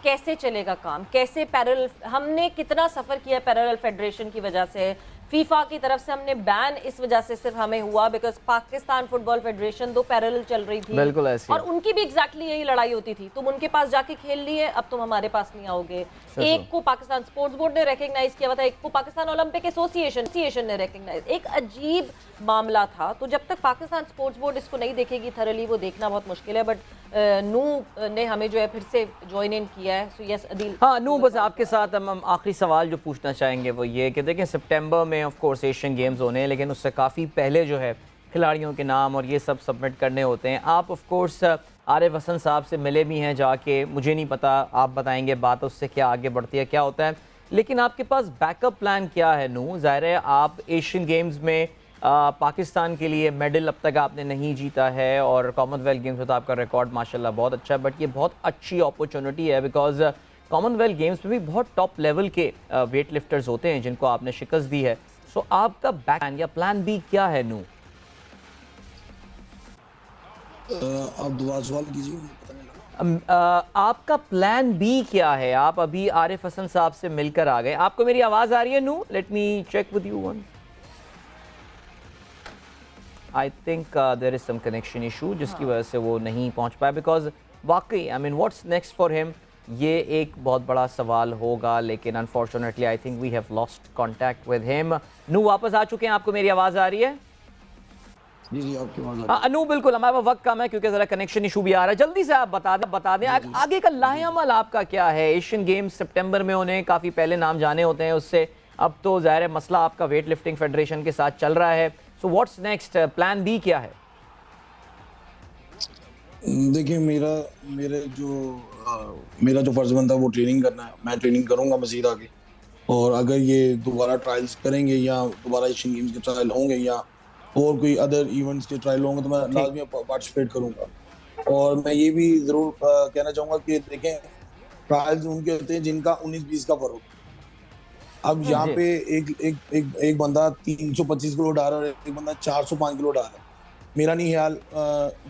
कैसे चलेगा काम, कैसे पैरेलल, हमने कितना सफ़र किया पैरेलल फेडरेशन की वजह से, फीफा की तरफ से हमने बैन इस वजह से सिर्फ हमें हुआ बिकॉज पाकिस्तान फुटबॉल फेडरेशन दो पैरेलल चल रही थी, बिल्कुल ऐसी, और उनकी भी एग्जैक्टली यही लड़ाई होती थी, तुम उनके पास जाके खेल लिए, अब तुम हमारे पास नहीं आओगे। एक को पाकिस्तान स्पोर्ट्स बोर्ड ने रिकग्नाइज किया हुआ था, एक को पाकिस्तान ओलंपिक एसोसिएशन ने रिकग्नाइज, एक अजीब मामला था। तो जब तक पाकिस्तान स्पोर्ट्स बोर्ड इसको नहीं देखेगी थरली, वो देखना बहुत मुश्किल है। बट नू ने हमें जो है फिर से ज्वाइन इन किया है, सो यस अदील। हाँ नू, बस आपके साथ हम आखिरी सवाल जो पूछना चाहेंगे वो ये कि देखें सितंबर में ऑफ कोर्स एशियन गेम्स होने हैं, लेकिन उससे काफ़ी पहले जो है खिलाड़ियों के नाम और ये सब सबमिट करने होते हैं। आप ऑफ कोर्स आरिफ हसन साहब से मिले भी हैं जाके, मुझे नहीं पता, आप बताएंगे बात उससे क्या आगे बढ़ती है, क्या होता है, लेकिन आपके पास बैकअप प्लान क्या है नू? ज़ाहिर है आप एशियन गेम्स में पाकिस्तान के लिए मेडल अब तक आपने नहीं जीता है और कॉमनवेल्थ गेम्स में तो आपका रिकॉर्ड माशाल्लाह बहुत अच्छा है, बट ये बहुत अच्छी अपॉर्चुनिटी है बिकॉज कॉमनवेल्थ गेम्स में भी बहुत टॉप लेवल के वेट लिफ्टर्स होते हैं जिनको आपने शिकस्त दी है। सो आपका बैक प्लान या प्लान बी क्या है नू? आप दोबारा सवाल कीजिए, पता नहीं लगा। आपका प्लान बी क्या है? आप अभी आरिफ हसन साहब से मिलकर आ गए, आपको मेरी आवाज़ आ रही है Nooh? Let me check with you one. I think there is some connection issue जिसकी वजह से वो नहीं पहुंच पाया बिकॉज वाकई I mean what's next for him, ये एक बहुत बड़ा सवाल होगा, लेकिन unfortunately I think we have lost contact with him. Nooh वापस आ चुके हैं, आपको मेरी आवाज़ आ रही है? जी जी आपकी आवाज़ आ रही है। अनु बिल्कुल, हमारे पास वक्त कम है क्योंकि ज़रा कनेक्शन इशू भी आ रहा है, जल्दी से आप बता दें आगे का लाहेअमल आपका क्या है? एशियन गेम्स सितंबर में होने काफ़ी पहले नाम जाने होते हैं उससे, अब तो ज़ाहिर है मसला आपका वेट लिफ्टिंग फेडरेशन के साथ चल रहा है, so what's next, plan B क्या है? देखिए मेरा जो फर्ज बनता है वो ट्रेनिंग करना है, मैं ट्रेनिंग करूंगा मजीद आगे, और अगर ये दोबारा ट्रायल्स करेंगे या दोबारा एशियन गेम्स के ट्रायल होंगे या और कोई अदर इवेंट्स के ट्रायल होंगे तो मैं लाजमी पार्टिसिपेट करूंगा। और मैं ये भी जरूर कहना चाहूंगा कि देखें ट्रायल्स उनके होते हैं जिनका 19-20 का फर्क। अब यहाँ पे एक बंदा 325 किलो उठा रहा है और एक बंदा 405 किलो उठा रहा है, मेरा नहीं ख्याल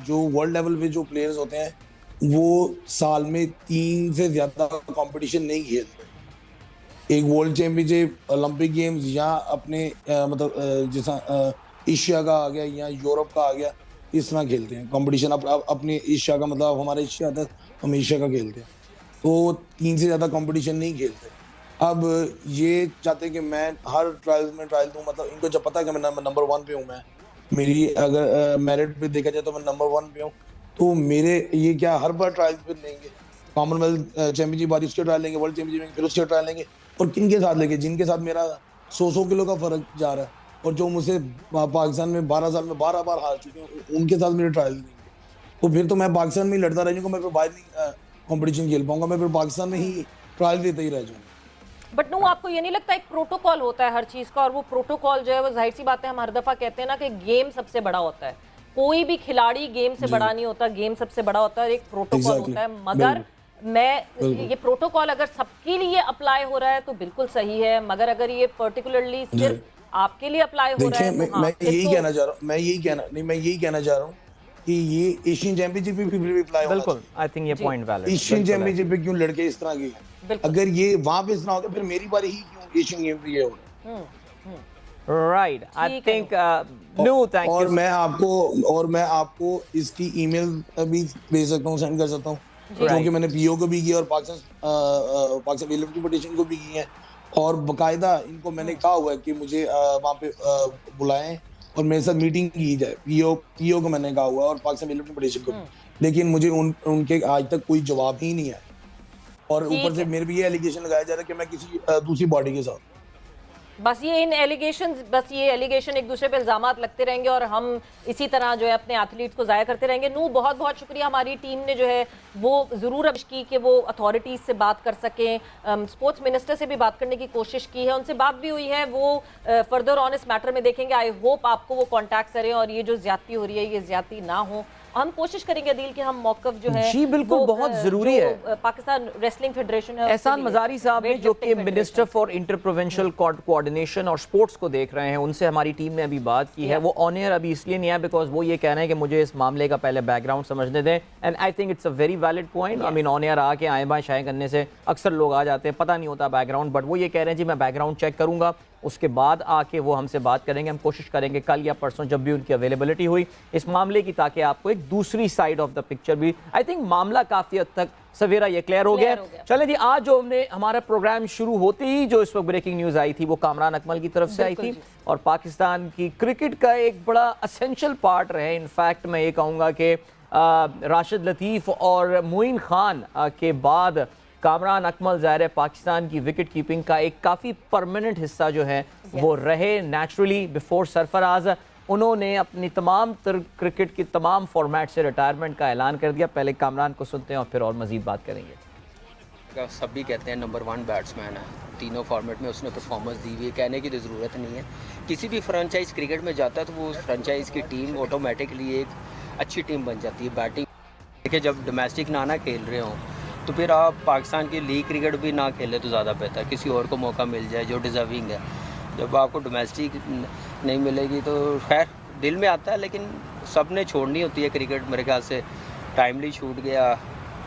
जो वर्ल्ड लेवल पे जो प्लेयर्स होते हैं वो साल में 3 से ज्यादा कंपटीशन नहीं खेलते। एक वर्ल्ड चैंपियनशिप, ओलंपिक गेम्स या अपने जैसा एशिया का आ गया या यूरोप का आ गया, इस तरह खेलते हैं कंपटीशन। अपने एशिया का मतलब हमारा एशिया आता है, हम एशिया का खेलते हैं, तो 3 से ज्यादा कंपटीशन नहीं खेलते। अब ये चाहते हैं कि मैं हर ट्रायल में ट्रायल दूं, मतलब इनको जब पता है कि मैं नंबर 1 पे हूँ, मैं मेरी अगर मेरिट पे देखा जाए तो मैं नंबर 1 पे हूँ, तो मेरे ये क्या हर बार ट्रायल पे लेंगे, कॉमनवेल्थ चैंपियनशिप बार उसके ट्रायल लेंगे, वर्ल्ड चैंपियनशिप फिर उसके ट्रायल लेंगे, और किन के साथ लेंगे? जिनके साथ मेरा 100 किलो का फर्क जा रहा है और जो मुझसे पाकिस्तान में 12 साल में 12 बार हार चुके हैं, उनके साथ मेरे ट्रायल लेंगे। तो फिर तो मैं पाकिस्तान में ही लड़ता रह जाऊंगा, मैं फिर बाहर नहीं कंपटीशन खेल पाऊंगा, मैं फिर पाकिस्तान में ही ट्रायल देते ही रह जाऊंगा। बट नो, आपको ये नहीं लगता एक प्रोटोकॉल होता है हर चीज का, और वो प्रोटोकॉल जो है वो जाहिर सी बात है, हम हर दफा कहते हैं ना कि गेम सबसे बड़ा होता है, कोई भी खिलाड़ी गेम से बड़ा नहीं होता, गेम सबसे बड़ा होता है, एक प्रोटोकॉल होता है। मगर ये प्रोटोकॉल अगर सबके लिए अप्लाई हो रहा है तो बिल्कुल सही है, मगर अगर ये पर्टिकुलरली सिर्फ आपके लिए अप्लाई हो रहा है तो मैं यही कहना चाह रहा हूँ, मैं यही कहना चाह रहा हूँ कि ये एशियन चैंपियनशिप पे भी अप्लाई होना बिल्कुल, आई थिंक ये पॉइंट वैलिड। एशियन चैंपियनशिप पे क्यों लड़के इस तरह के, अगर ये वहां पे इस तरह होता फिर मेरी बारी ही क्यों एशियन गेम पे ये हो रहा? Right, I think no, thank you. और मैं आपको इसकी ईमेल भी भेज सकता हूँ, सेंड कर सकता हूँ, क्योंकि मैंने पीओ को भी किया और पाकिस्तान वेलफेयर पटिशन को भी की है, और बकायदा इनको मैंने कहा हुआ है कि मुझे वहाँ पे बुलाएं और मेरे साथ मीटिंग की जाए। पीओ को मैंने कहा हुआ है और पाकिस्तान वेलफेयर पटिशन को, लेकिन मुझे उनके आज तक कोई जवाब ही नहीं आया, और ऊपर से मेरे भी ये एलिगेशन लगाया जा रहा है कि मैं किसी दूसरी बॉडी के साथ। बस ये एलिगेशन एक दूसरे पे इल्जामात लगते रहेंगे और हम इसी तरह जो है अपने एथलीट्स को ज़ाया करते रहेंगे। नू, बहुत बहुत शुक्रिया, हमारी टीम ने जो है वो ज़रूर अब की कि वो अथॉरिटीज़ से बात कर सकें, स्पोर्ट्स मिनिस्टर से भी बात करने की कोशिश की है, उनसे बात भी हुई है, वो फर्दर ऑन इस मैटर में देखेंगे। आई होप आपको वो कॉन्टैक्ट करें और ये जो ज्यादती हो रही है ये ज्यादती ना हो। हम कोशिश करेंगे अदील कि हम मौकफ जो है जी बिल्कुल बहुत जरूरी है। पाकिस्तान रेसलिंग फेडरेशन है, एहसान मजारी साहब ने जो कि minister for inter provincial coordination और स्पोर्ट्स को देख रहे हैं, उनसे हमारी टीम ने अभी बात की है। वो ऑन एयर अभी इसलिए नहीं है बिकॉज वो ये कह रहे हैं कि मुझे इस मामले का पहले बैकग्राउंड समझने दें, and I think it's a very valid point. I mean on air आके आए बाएं शाएं करने से अक्सर लोग आ जाते हैं, पता नहीं होता बैकग्राउंड, बट वो ये कह रहे हैं जी मैं बैकग्राउंड चेक करूंगा, उसके बाद आके वो हमसे बात करेंगे। हम कोशिश करेंगे कल या परसों जब भी उनकी अवेलेबिलिटी हुई इस मामले की, ताकि आपको एक दूसरी साइड ऑफ द पिक्चर भी, आई थिंक मामला काफी हद तक सवेरा ये क्लियर हो गया। चलें जी, आज जो हमने हमारा प्रोग्राम शुरू होते ही जो इस वक्त ब्रेकिंग न्यूज आई थी वो कामरान अकमल की तरफ से आई थी, और पाकिस्तान की क्रिकेट का एक बड़ा असेंशियल पार्ट रहे। इनफैक्ट मैं ये कहूँगा कि राशिद लतीफ़ और मोइन खान के बाद कामरान अकमल ज़ाहिर है पाकिस्तान की विकेट कीपिंग का एक काफ़ी परमानेंट हिस्सा जो है वो रहे। नेचुरली बिफोर सरफराज उन्होंने अपनी तमाम क्रिकेट की तमाम फॉर्मेट से रिटायरमेंट का ऐलान कर दिया। पहले कामरान को सुनते हैं और फिर और मज़ीद बात करेंगे। सब भी कहते हैं नंबर 1 बैट्समैन है, तीनों फॉर्मेट में उसने परफॉर्मेंस दी हुई है, कहने की तो ज़रूरत नहीं है। किसी भी फ्रेंचाइज क्रिकेट में जाता है तो वो उस फ्रेंचाइज की टीम ऑटोमेटिकली एक अच्छी टीम बन जाती है। बैटिंग देखिए, जब डोमेस्टिक ना खेल रहे हों तो फिर आप पाकिस्तान की लीग क्रिकेट भी ना खेले तो ज़्यादा बेहतर है, किसी और को मौका मिल जाए जो डिज़र्विंग है। जब आपको डोमेस्टिक नहीं मिलेगी तो खैर दिल में आता है, लेकिन सब ने छोड़नी होती है क्रिकेट। मेरे ख्याल से टाइमली छूट गया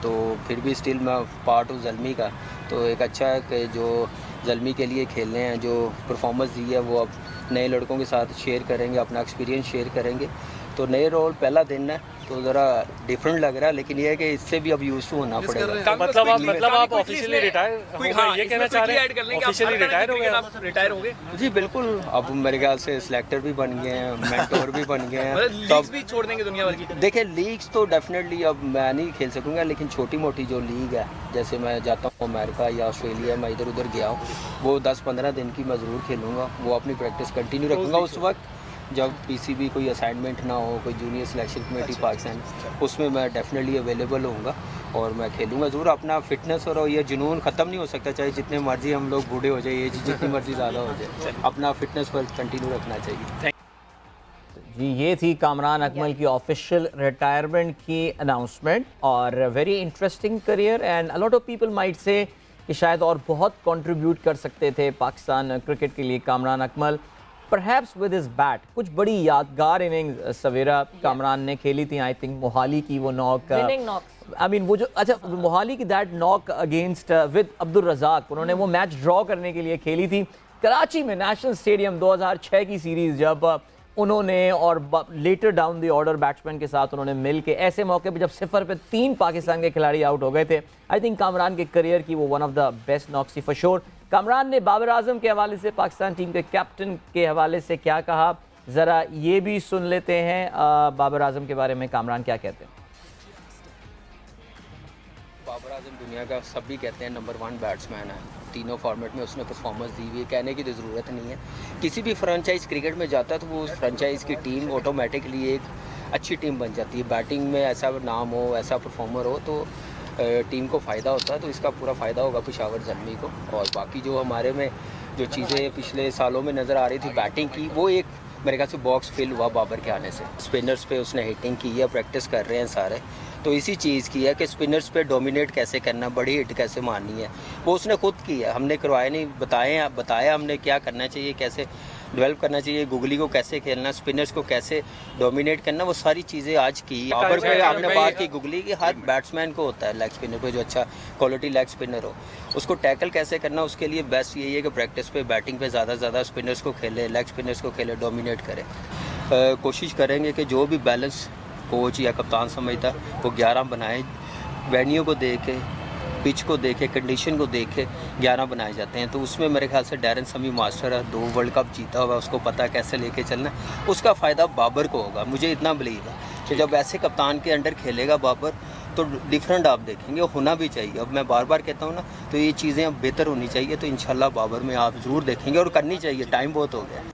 तो फिर भी स्टिल मैं पार्ट हूँ ज़ल्मी का, तो एक अच्छा है कि जो ज़ल्मी के लिए खेलने हैं, जो परफॉर्मेंस दी है वो अब नए लड़कों के साथ शेयर करेंगे, अपना एक्सपीरियंस शेयर करेंगे। तो नए रोल पहला दिन है तो ज़रा डिफरेंट लग रहा है, लेकिन ये है कि इससे भी अब यूज़ टू होना पड़ेगा। मतलब आप ऑफिशियली रिटायर हो गए, ये कहना चाह रहे हैं? ऑफिशियली रिटायर हो गए? जी बिल्कुल, अब मेरे ख्याल से सिलेक्टर भी बन गए हैं, मेंटोर भी बन गए हैं। लीग्स भी छोड़ देंगे दुनिया भर की? देखिए, लीग्स तो डेफिनेटली अब मैं नहीं खेल सकूंगा, लेकिन छोटी मोटी जो लीग है, जैसे मैं जाता हूँ अमेरिका या ऑस्ट्रेलिया, मैं इधर उधर गया हूँ, वो 10-15 दिन की मैं ज़रूर खेलूँगा। वो अपनी प्रैक्टिस कंटिन्यू रखूँगा उस वक्त जब पीसीबी कोई असाइनमेंट ना हो, कोई जूनियर सिलेक्शन कमेटी पाकिस्तान, उसमें मैं डेफिनेटली अवेलेबल होऊंगा और मैं खेलूंगा ज़रूर। अपना फिटनेस और ये जुनून ख़त्म नहीं हो सकता, चाहे जितने मर्जी हम लोग बूढ़े हो जाए, एज जितनी मर्जी ज़्यादा हो जाए, अपना फिटनेस पर कंटिन्यू रखना चाहिए। जी, ये थी कामरान अकमल की ऑफिशियल रिटायरमेंट की अनाउंसमेंट, और very interesting career, and a lot of people might say कि शायद और बहुत कंट्रीब्यूट कर सकते थे पाकिस्तान क्रिकेट के लिए Kamran Akmal. Perhaps with his bat कुछ बड़ी यादगार इनिंग्स सवेरा कामरान ने खेली थी। आई थिंक मोहाली की वो knock, winning knocks, I mean वो जो अच्छा मोहाली की that knock against with Abdul Razzaq, उन्होंने वो मैच ड्रॉ करने के लिए खेली थी कराची में नेशनल स्टेडियम 2006 की सीरीज़, जब उन्होंने और later down the order batsman के साथ उन्होंने मिल के ऐसे मौके पे जब 0 पे 3 पाकिस्तान के खिलाड़ी आउट हो गए थे। आई थिंक कामरान के करियर की वो one of the best knocks थी फॉर श्योर। कामरान ने बाबर आजम के हवाले से, पाकिस्तान टीम के कैप्टन के हवाले से क्या कहा, ज़रा ये भी सुन लेते हैं। बाबर आजम के बारे में कामरान क्या कहते हैं। बाबर आजम दुनिया का सभी कहते हैं नंबर 1 बैट्समैन है। तीनों फॉर्मेट में उसने परफॉर्मेंस दी हुई है, कहने की तो ज़रूरत नहीं है। किसी भी फ्रेंचाइज क्रिकेट में जाता है तो वो उस फ्रेंचाइज की टीम ऑटोमेटिकली एक अच्छी टीम बन जाती है। बैटिंग में ऐसा नाम हो, ऐसा परफॉर्मर हो तो टीम को फ़ायदा होता है, तो इसका पूरा फ़ायदा होगा पेशावर ज़ल्मी को। और बाकी जो हमारे में जो चीज़ें पिछले सालों में नज़र आ रही थी बैटिंग की, वो एक मेरे ख्याल से बॉक्स फिल हुआ बाबर के आने से। स्पिनर्स पे उसने हिटिंग की है, प्रैक्टिस कर रहे हैं सारे, तो इसी चीज़ की है कि स्पिनर्स पे डोमिनेट कैसे करना, बड़ी हिट कैसे मारनी है, वो उसने खुद की है। हमने करवाया नहीं, बताया हमने क्या करना चाहिए, कैसे डेवलप करना चाहिए, गुगली को कैसे खेलना, स्पिनर्स को कैसे डोमिनेट करना, वो सारी चीज़ें आज की। बाबर पे आपने बात की गुगली की, हर बैट्समैन को होता है लेग स्पिनर पे जो अच्छा क्वालिटी लेग स्पिनर हो, उसको टैकल कैसे करना, उसके लिए बेस्ट यही है कि प्रैक्टिस पे बैटिंग पे ज़्यादा स्पिनर्स को खेले, लेग स्पिनर्स को खेले, डोमिनेट करे। कोशिश करेंगे कि जो भी बैलेंस कोच या कप्तान समझता है वो 11 बनाए, वेन्यू को देखे, पिच को देखे, कंडीशन को देखे 11 बनाए जाते हैं। तो उसमें मेरे ख्याल से डैरन समी मास्टर है, 2 वर्ल्ड कप जीता हुआ, उसको पता है कैसे लेके चलना है, उसका फ़ायदा बाबर को होगा। मुझे इतना बिलीव है कि जब ऐसे कप्तान के अंडर खेलेगा बाबर तो डिफरेंट आप देखेंगे, होना भी चाहिए। अब मैं बार बार कहता हूँ ना, तो ये चीज़ें अब बेहतर होनी चाहिए, तो इंशाल्लाह बाबर में आप ज़रूर देखेंगे और करनी चाहिए, टाइम बहुत हो गया।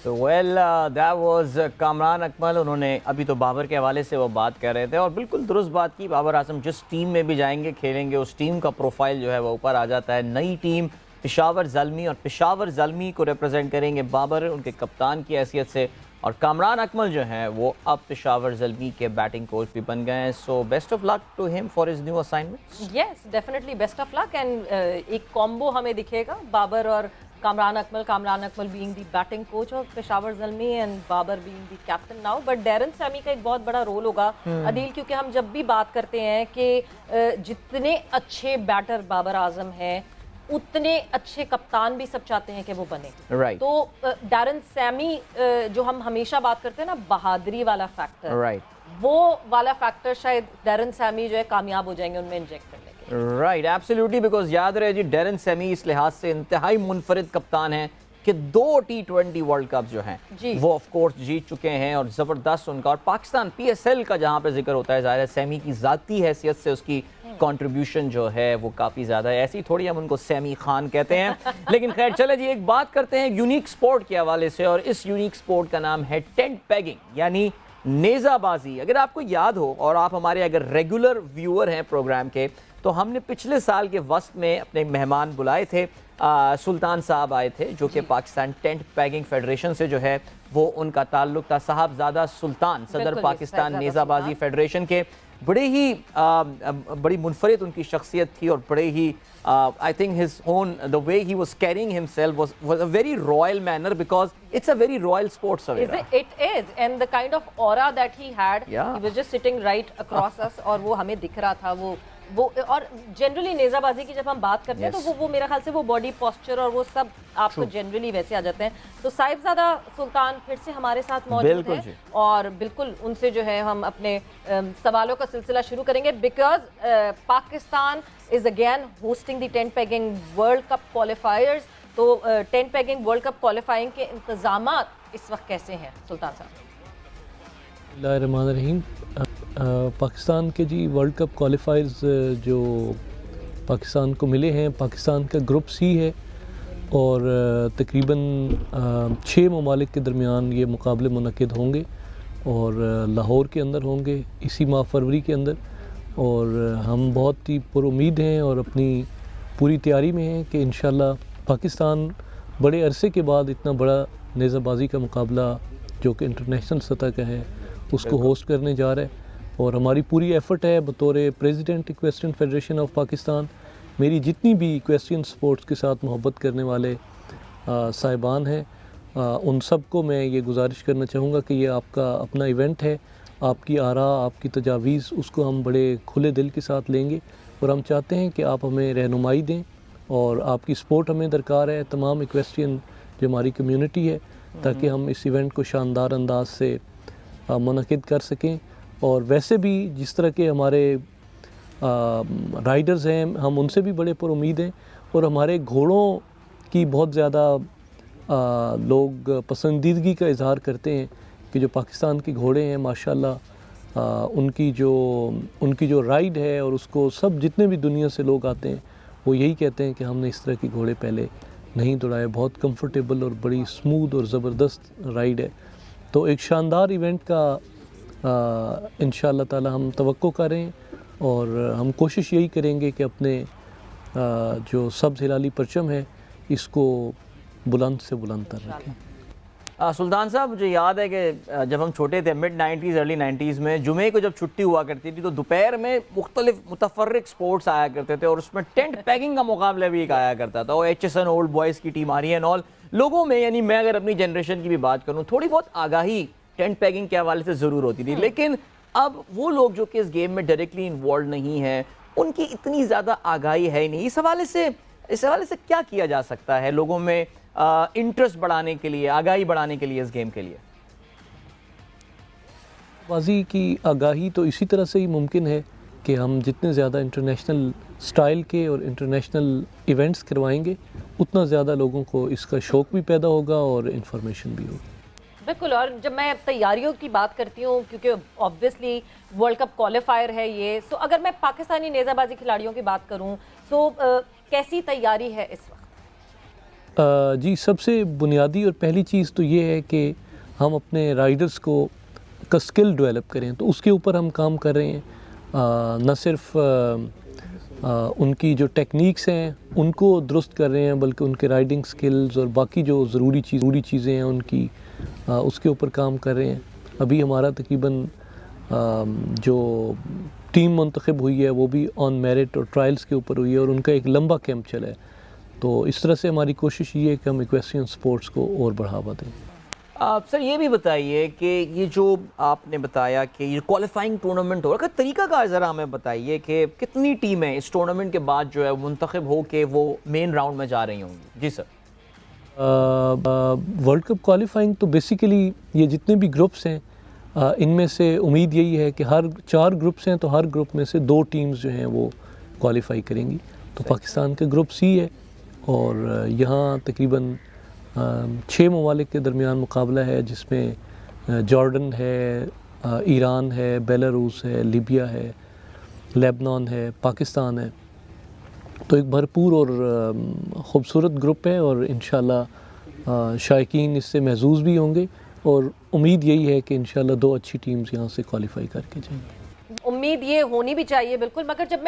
तो well that was Kamran Akmal. उन्होंने अभी तो बाबर के हवाले से वो बात कर रहे थे और बिल्कुल दुरुस्त बात की। बाबर आजम जिस टीम में भी जाएंगे खेलेंगे, उस टीम का प्रोफाइल जो है वो ऊपर आ जाता है। नई टीम पेशावर ज़ल्मी, और पेशावर ज़ल्मी को रिप्रेजेंट करेंगे बाबर उनके कप्तान की हैसियत से, और कामरान अकमल जो हैं वो अब पेशावर ज़ल्मी के बैटिंग कोच भी बन गए हैं। So best of luck to him for his new assignment. Yes definitely best of luck. And एक कॉम्बो हमें दिखेगा, बाबर और Kamran Akmal being the batting coach और Peshawar Zalmi and Babar being the captain now. But Darren Sammy का एक बहुत बड़ा रोल होगा अदील, क्योंकि हम जब भी बात करते हैं कि जितने अच्छे बैटर बाबर आजम हैं उतने अच्छे कप्तान भी सब चाहते हैं कि वो बने। Right. तो डैरन सैमी जो हम हमेशा बात करते हैं ना, बहादुरी वाला फैक्टर, Right. वो वाला फैक्टर शायद डैरन सैमी जो है कामयाब हो जाएंगे उनमें इंजेक्ट करने के। राइट, एब्सोल्युटली, बिकॉज याद रहे जी डैरन सैमी इस लिहाज से इंतहाई मुनफरिद कप्तान हैं कि 2 T20 वर्ल्ड कप जो हैं वो ऑफ कोर्स जीत चुके हैं, और ज़बरदस्त उनका, और पाकिस्तान PSL का जहाँ पे जिक्र होता है, ज़ाहिर है सैमी की ज़ाती हैसियत से उसकी कंट्रीब्यूशन जो है वो काफ़ी ज़्यादा है। ऐसी थोड़ी हम उनको सैमी खान कहते हैं। लेकिन खैर चले जी, एक बात करते हैं यूनिक स्पोर्ट के हवाले से, और इस यूनिक स्पोर्ट का नाम है टेंट पैगिंग यानी नेज़ाबाजी। अगर आपको याद हो और आप हमारे अगर रेगुलर व्यूअर हैं प्रोग्राम के, तो हमने पिछले साल के वस्त में अपने मेहमान बुलाए थे, सुल्तान साहब आए थे जो कि पाकिस्तान टेंट पैगिंग फेडरेशन से जो है वो उनका ताल्लुक था। साहबजादा सुल्तान सदर पाकिस्तान नेज़ाबाजी फेडरेशन के, बड़ी मुनफरिद उनकी शख्सियत थी, और बड़े ही I think his own the way he was carrying himself was a very royal manner, because it's a very royal sport Savera. It is, and the kind of aura that he had, Yeah. he was just sitting right across us, और वो हमें दिख रहा था वो और जनरली नेज़ाबाजी की जब हम बात करते हैं तो वो मेरा ख्याल से वो बॉडी पोस्चर और वो सब आपको जनरली वैसे आ जाते हैं। तो साहिबजादा सुल्तान फिर से हमारे साथ मौजूद हैं, और बिल्कुल उनसे जो है हम अपने सवालों का सिलसिला शुरू करेंगे, because Pakistan is again hosting the tent pegging world cup qualifiers. तो tent pegging world cup qualifying के इंतजामात इस वक्त कैसे हैं सुल्तान साहब? बिस्मिल्लाहिर्रहमानिर्रहीम। पाकिस्तान के जी वर्ल्ड कप क्वालिफायर्स जो पाकिस्तान को मिले हैं, पाकिस्तान का ग्रुप C है, और तकरीबन 6 ममालिक के दरमियान ये मुकाबले मुनक़िद होंगे, और लाहौर के अंदर होंगे इसी माह फरवरी के अंदर। और हम बहुत ही पुरुमीद हैं और अपनी पूरी तैयारी में हैं कि इंशाल्लाह पाकिस्तान बड़े अरसे के बाद इतना बड़ा नेज़ाबाजी का मुकाबला जो कि इंटरनेशनल सतह का है उसको होस्ट करने जा रहा है। और हमारी पूरी एफ़र्ट है बतौर president equestrian federation of Pakistan, मेरी जितनी भी इक्वेस्ट्रियन स्पोर्ट्स के साथ मोहब्बत करने वाले साहिबान हैं, उन सब को मैं ये गुजारिश करना चाहूँगा कि ये आपका अपना इवेंट है, आपकी आरा, आपकी तजावीज़ उसको हम बड़े खुले दिल के साथ लेंगे और हम चाहते हैं कि आप हमें रहनुमाई दें और आपकी सपोर्ट हमें दरकार है, तमाम इक्वेस्ट्रियन जो हमारी कम्युनिटी है, ताकि हम इस इवेंट को शानदार अंदाज से मुनक़िद कर सकें। और वैसे भी जिस तरह के हमारे राइडर्स हैं, हम उनसे भी बड़े पुरुमीद हैं और हमारे घोड़ों की बहुत ज़्यादा लोग पसंदीदगी का इज़हार करते हैं कि जो पाकिस्तान के घोड़े हैं माशाल्लाह, उनकी जो राइड है और उसको सब जितने भी दुनिया से लोग आते हैं वो यही कहते हैं कि हमने इस तरह के घोड़े पहले नहीं दौड़ाए, बहुत कंफर्टेबल और बड़ी स्मूथ और ज़बरदस्त राइड है। तो एक शानदार इवेंट का इंशाअल्लाह ताला हम तवक्को करें और हम कोशिश यही करेंगे कि अपने जो सब्ज़ हिलाली परचम है इसको बुलंद से बुलंद तर रखें। सुल्तान साहब, मुझे याद है कि जब हम छोटे थे मिड 90s अर्ली 90s में जुमे को जब छुट्टी हुआ करती थी तो दोपहर में मुख्तलिफ मुतफर्रिक स्पोर्ट्स आया करते थे और उसमें टेंट पैकिंग का मुकाबला भी एक आया करता था और HSN ओल्ड बॉयज़ की टीम आ रही है एंड ऑल। लोगों में, यानी मैं अगर अपनी जनरेशन की भी बात करूँ, थोड़ी बहुत आगाही टेंट पैकिंग के हवाले से ज़रूर होती थी, लेकिन अब वो लोग जो कि इस गेम में डायरेक्टली इन्वॉल्व नहीं है उनकी इतनी ज़्यादा आगाही है ही नहीं। इस हवाले से क्या किया जा सकता है लोगों में इंटरेस्ट बढ़ाने के लिए, आगाही बढ़ाने के लिए इस गेम के लिए? बाजी की आगाही तो इसी तरह से ही मुमकिन है कि हम जितने ज़्यादा इंटरनेशनल स्टाइल के और इंटरनेशनल इवेंट्स करवाएंगे उतना ज़्यादा लोगों को इसका शौक़ भी पैदा होगा और इन्फॉर्मेशन भी होगी। बिल्कुल। और जब मैं तैयारियों की बात करती हूँ, क्योंकि ऑब्वियसली वर्ल्ड कप क्वालिफायर है ये, सो अगर मैं पाकिस्तानी नेज़ाबाजी खिलाड़ियों की बात करूँ तो कैसी तैयारी है इस वक्त? जी, सबसे बुनियादी और पहली चीज़ तो ये है कि हम अपने राइडर्स का स्किल डेवलप करें, तो उसके ऊपर हम काम कर रहे हैं। न सिर्फ उनकी जो टेक्निक्स हैं उनको दुरुस्त कर रहे हैं, बल्कि उनके राइडिंग स्किल्स और बाकी जो ज़रूरी चीज़ें हैं उनकी उसके ऊपर काम कर रहे हैं। अभी हमारा तकरीबन जो टीम मुंतखब हुई है वो भी ऑन मेरिट और ट्रायल्स के ऊपर हुई है और उनका एक लंबा कैंप चला है। तो इस तरह से हमारी कोशिश ये है कि हम इक्वेस्ट्रियन स्पोर्ट्स को और बढ़ावा दें। आप सर ये भी बताइए कि ये जो आपने बताया कि ये क्वालिफाइंग टूर्नामेंट हो रहा है, तरीक़ाकार ज़रा हमें बताइए कि कितनी टीमें इस टूर्नामेंट के बाद जो है मुंतखब हो के वो मेन राउंड में जा रही होंगी? जी सर। वर्ल्ड कप क्वालिफाइंग तो बेसिकली ये जितने भी ग्रुप्स हैं इनमें से उम्मीद यही है कि हर 4 ग्रुप्स हैं तो हर ग्रुप में से 2 टीम्स जो हैं वो क्वालिफाई करेंगी। तो पाकिस्तान के ग्रुप सी है और यहाँ तकरीबन 6 ममालिक के दरमियान मुकाबला है, जिसमें जॉर्डन है, ईरान है, बेलारूस है, लीबिया है, लेबनान है, पाकिस्तान है। तो एक भरपूर और ख़ूबसूरत ग्रुप है और इंशाल्लाह शायकीन इससे महजूज़ भी होंगे और उम्मीद यही है कि इंशाल्लाह 2 अच्छी टीम्स यहाँ से क्वालिफाई करके जाएंगी। उम्मीद ये होनी भी चाहिए बिल्कुल। मगर जब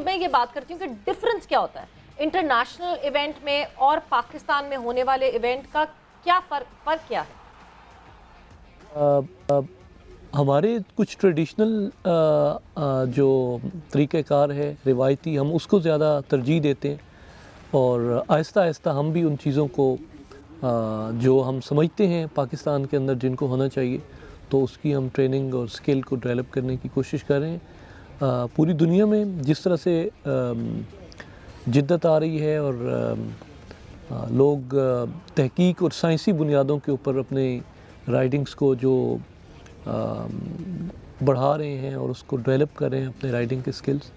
मैं ये बात करती हूँ कि डिफरेंस क्या होता है इंटरनेशनल इवेंट में और पाकिस्तान में होने वाले इवेंट का, क्या फ़र्क क्या है? हमारे कुछ ट्रेडिशनल जो तरीक़ाकार है रिवायती, हम उसको ज़्यादा तरजीह देते हैं और आहिस्ता आहिस्ता हम भी उन चीज़ों को जो हम समझते हैं पाकिस्तान के अंदर जिनको होना चाहिए, तो उसकी हम ट्रेनिंग और स्किल को डेवलप करने की कोशिश कर रहे हैं। पूरी दुनिया में जिस तरह से जिद्दत आ रही है और लोग तहकीक और साइंसी बुनियादों के ऊपर अपने राइडिंग्स को जो बढ़ा रहे हैं और उसको डेवलप कर रहे हैं अपने राइडिंग के स्किल्स,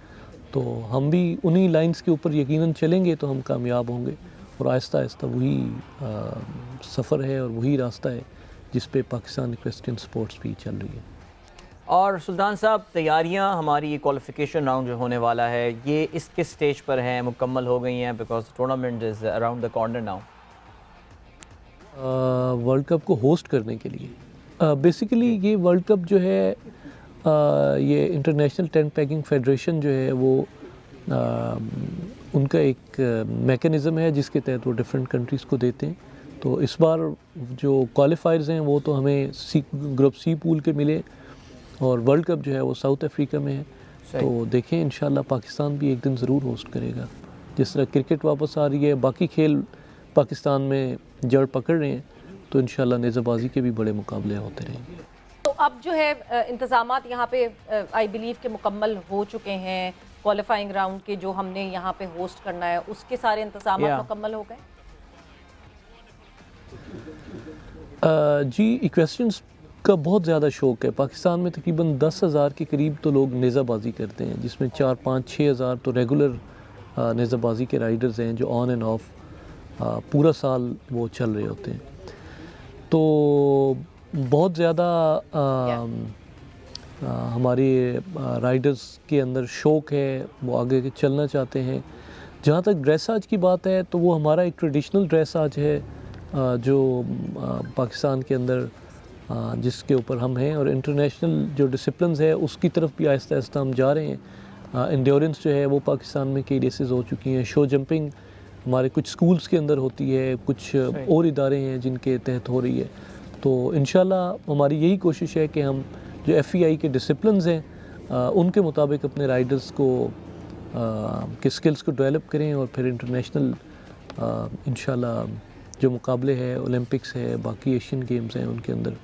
तो हम भी उन्हीं लाइंस के ऊपर यकीनन चलेंगे तो हम कामयाब होंगे और आहिस्ता आहिस्ता वही सफ़र है और वही रास्ता है जिस पे पाकिस्तान इक्वेस्ट्रियन स्पोर्ट्स भी चल रही है। और सुल्तान साहब, तैयारियां हमारी ये क्वालिफिकेशन राउंड जो होने वाला है ये इस किस स्टेज पर हैं, मुकम्मल हो गई हैं? Because tournament is around the corner now. World cup को होस्ट करने के लिए बेसिकली ये वर्ल्ड कप जो है ये इंटरनेशनल टेंट पैकिंग फेडरेशन जो है वो उनका एक मेकनिज़म है जिसके तहत वो डिफरेंट कंट्रीज़ को देते हैं। तो इस बार जो क्वालिफायर्स हैं वो तो हमें ग्रुप सी पूल के मिले और वर्ल्ड कप जो है वो साउथ अफ्रीका में है। तो देखें इंशाल्लाह पाकिस्तान भी एक दिन ज़रूर होस्ट करेगा। जिस तरह क्रिकेट वापस आ रही है, बाकी खेल पाकिस्तान में जड़ पकड़ रहे हैं, तो इंशाल्लाह नेज़ाबाजी के भी बड़े मुकाबले होते रहेंगे। तो अब जो है इंतज़ामात यहाँ पे आई बिलीव के मुकम्मल हो चुके हैं, क्वालिफाइंग राउंड के जो हमने यहाँ पे होस्ट करना है उसके सारे इंतज़ामात मुकम्मल हो गए? जी, इक्वेस्ट्रियंस का बहुत ज़्यादा शौक़ है। पाकिस्तान में तकरीबन 10,000 के करीब तो लोग नेज़ाबाजी करते हैं, जिसमें 4, 5, 6 हज़ार तो रेगुलर नेज़ाबाजी के राइडर्स हैं जो ऑन एंड ऑफ पूरा साल वो चल रहे होते हैं। तो बहुत ज़्यादा हमारे राइडर्स के अंदर शौक़ है, वो आगे के चलना चाहते हैं। जहाँ तक ड्रेसाज की बात है तो वो हमारा एक ट्रेडिशनल ड्रेसाज है जो पाकिस्तान के अंदर जिसके ऊपर हम हैं, और इंटरनेशनल जो डिसिप्लिन्स है उसकी तरफ भी आहिस्ता आहिस्ता हम जा रहे हैं। एंड्योरेंस जो है वो पाकिस्तान में कई रेसेस हो चुकी हैं। शो जंपिंग हमारे कुछ स्कूल्स के अंदर होती है, कुछ और इदारे हैं जिनके तहत हो रही है। तो इंशाल्लाह हमारी यही कोशिश है कि हम जो FEI के डिसिप्लिन्स हैं उनके मुताबिक अपने राइडर्स को के स्किल्स को डेवलप करें, और फिर इंटरनेशनल इंशाल्लाह जो मुकाबले हैं, ओलंपिक्स है, बाकी एशियन गेम्स हैं, उनके अंदर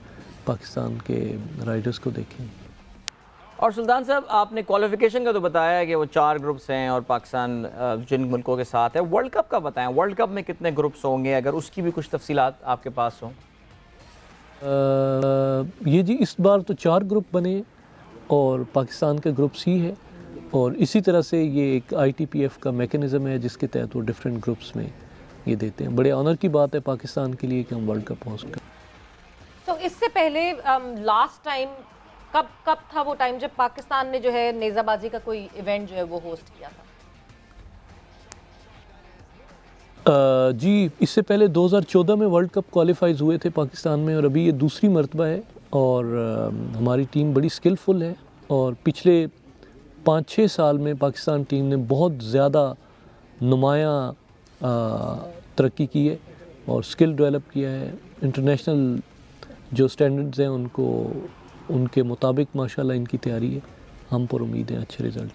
पाकिस्तान के राइडर्स को देखें। और सुल्तान साहब, आपने क्वालिफिकेशन का तो बताया है कि वो 4 ग्रुप्स हैं और पाकिस्तान जिन मुल्कों के साथ है। वर्ल्ड कप का बताएं, वर्ल्ड कप में कितने ग्रुप्स होंगे, अगर उसकी भी कुछ तफसीलात आपके पास हों? ये जी इस बार तो 4 ग्रुप बने और पाकिस्तान का ग्रुप C है, और इसी तरह से ये एक ITPF का मैकेनिज़्म है जिसके तहत वो डिफरेंट ग्रुप्स में ये देते हैं। बड़े ऑनर की बात है पाकिस्तान के लिए कि हम वर्ल्ड कप होस्ट करें। तो इससे पहले लास्ट टाइम कब था वो टाइम जब पाकिस्तान ने जो है नेज़ाबाजी का कोई इवेंट जो है वो होस्ट किया था? जी, इससे पहले 2014 में वर्ल्ड कप क्वालिफाइज हुए थे पाकिस्तान में, और अभी ये दूसरी मरतबा है। और हमारी टीम बड़ी स्किलफुल है, और पिछले 5-6 साल में पाकिस्तान टीम ने बहुत ज़्यादा नुमायाँ तरक्की की है और स्किल डेवलप किया है। इंटरनेशनल जो स्टैंडर्ड्स हैं उनको उनके मुताबिक माशाल्लाह इनकी तैयारी है। हम पर उम्मीद है अच्छे result.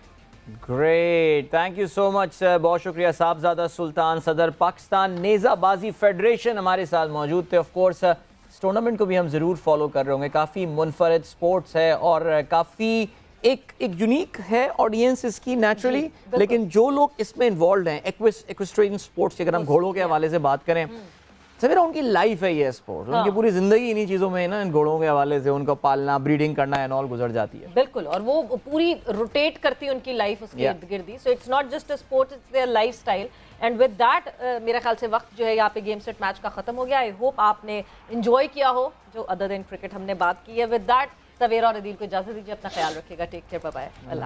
Great, thank you so much sir, बहुत शुक्रिया। साहबजादा सुल्तान, सदर पाकिस्तान नेज़ाबाजी फेडरेशन हमारे साथ मौजूद थे। ऑफ कोर्स इस टूर्नामेंट को भी हम ज़रूर फॉलो कर रहे होंगे। काफ़ी मुनफरद स्पोर्ट्स है और काफ़ी एक यूनिक है ऑडियंस इसकी नेचुरली, लेकिन जो लोग इसमें इन्वॉल्व हैं इक्वेस्ट्रियन स्पोर्ट्स की, अगर हम घोड़ों के हवाले से बात करें, सवेरा उनकी लाइफ है ये स्पोर्ट, उनकी पूरी जिंदगी इन्हीं चीज़ों में ना, इन घोड़ों के हवाले से उनका पालना, ब्रीडिंग करना एंड ऑल गुजर जाती है। बिल्कुल, और वो पूरी रोटेट करती है उनकी लाइफ उसके इर्द गिर्द ही। So it's not just a sport, it's their lifestyle. And with that मेरे ख्याल से वक्त जो है यहाँ पे गेम सेट मैच का खत्म हो गया। आई होप आपने इंजॉय किया हो जो अदर देन क्रिकेट हमने बात की है। विद दैट सवेरा और अदील को इजाजत दीजिए, अपना ख्याल रखिएगा। टेक केयर, बाय बाय, अल्लाह।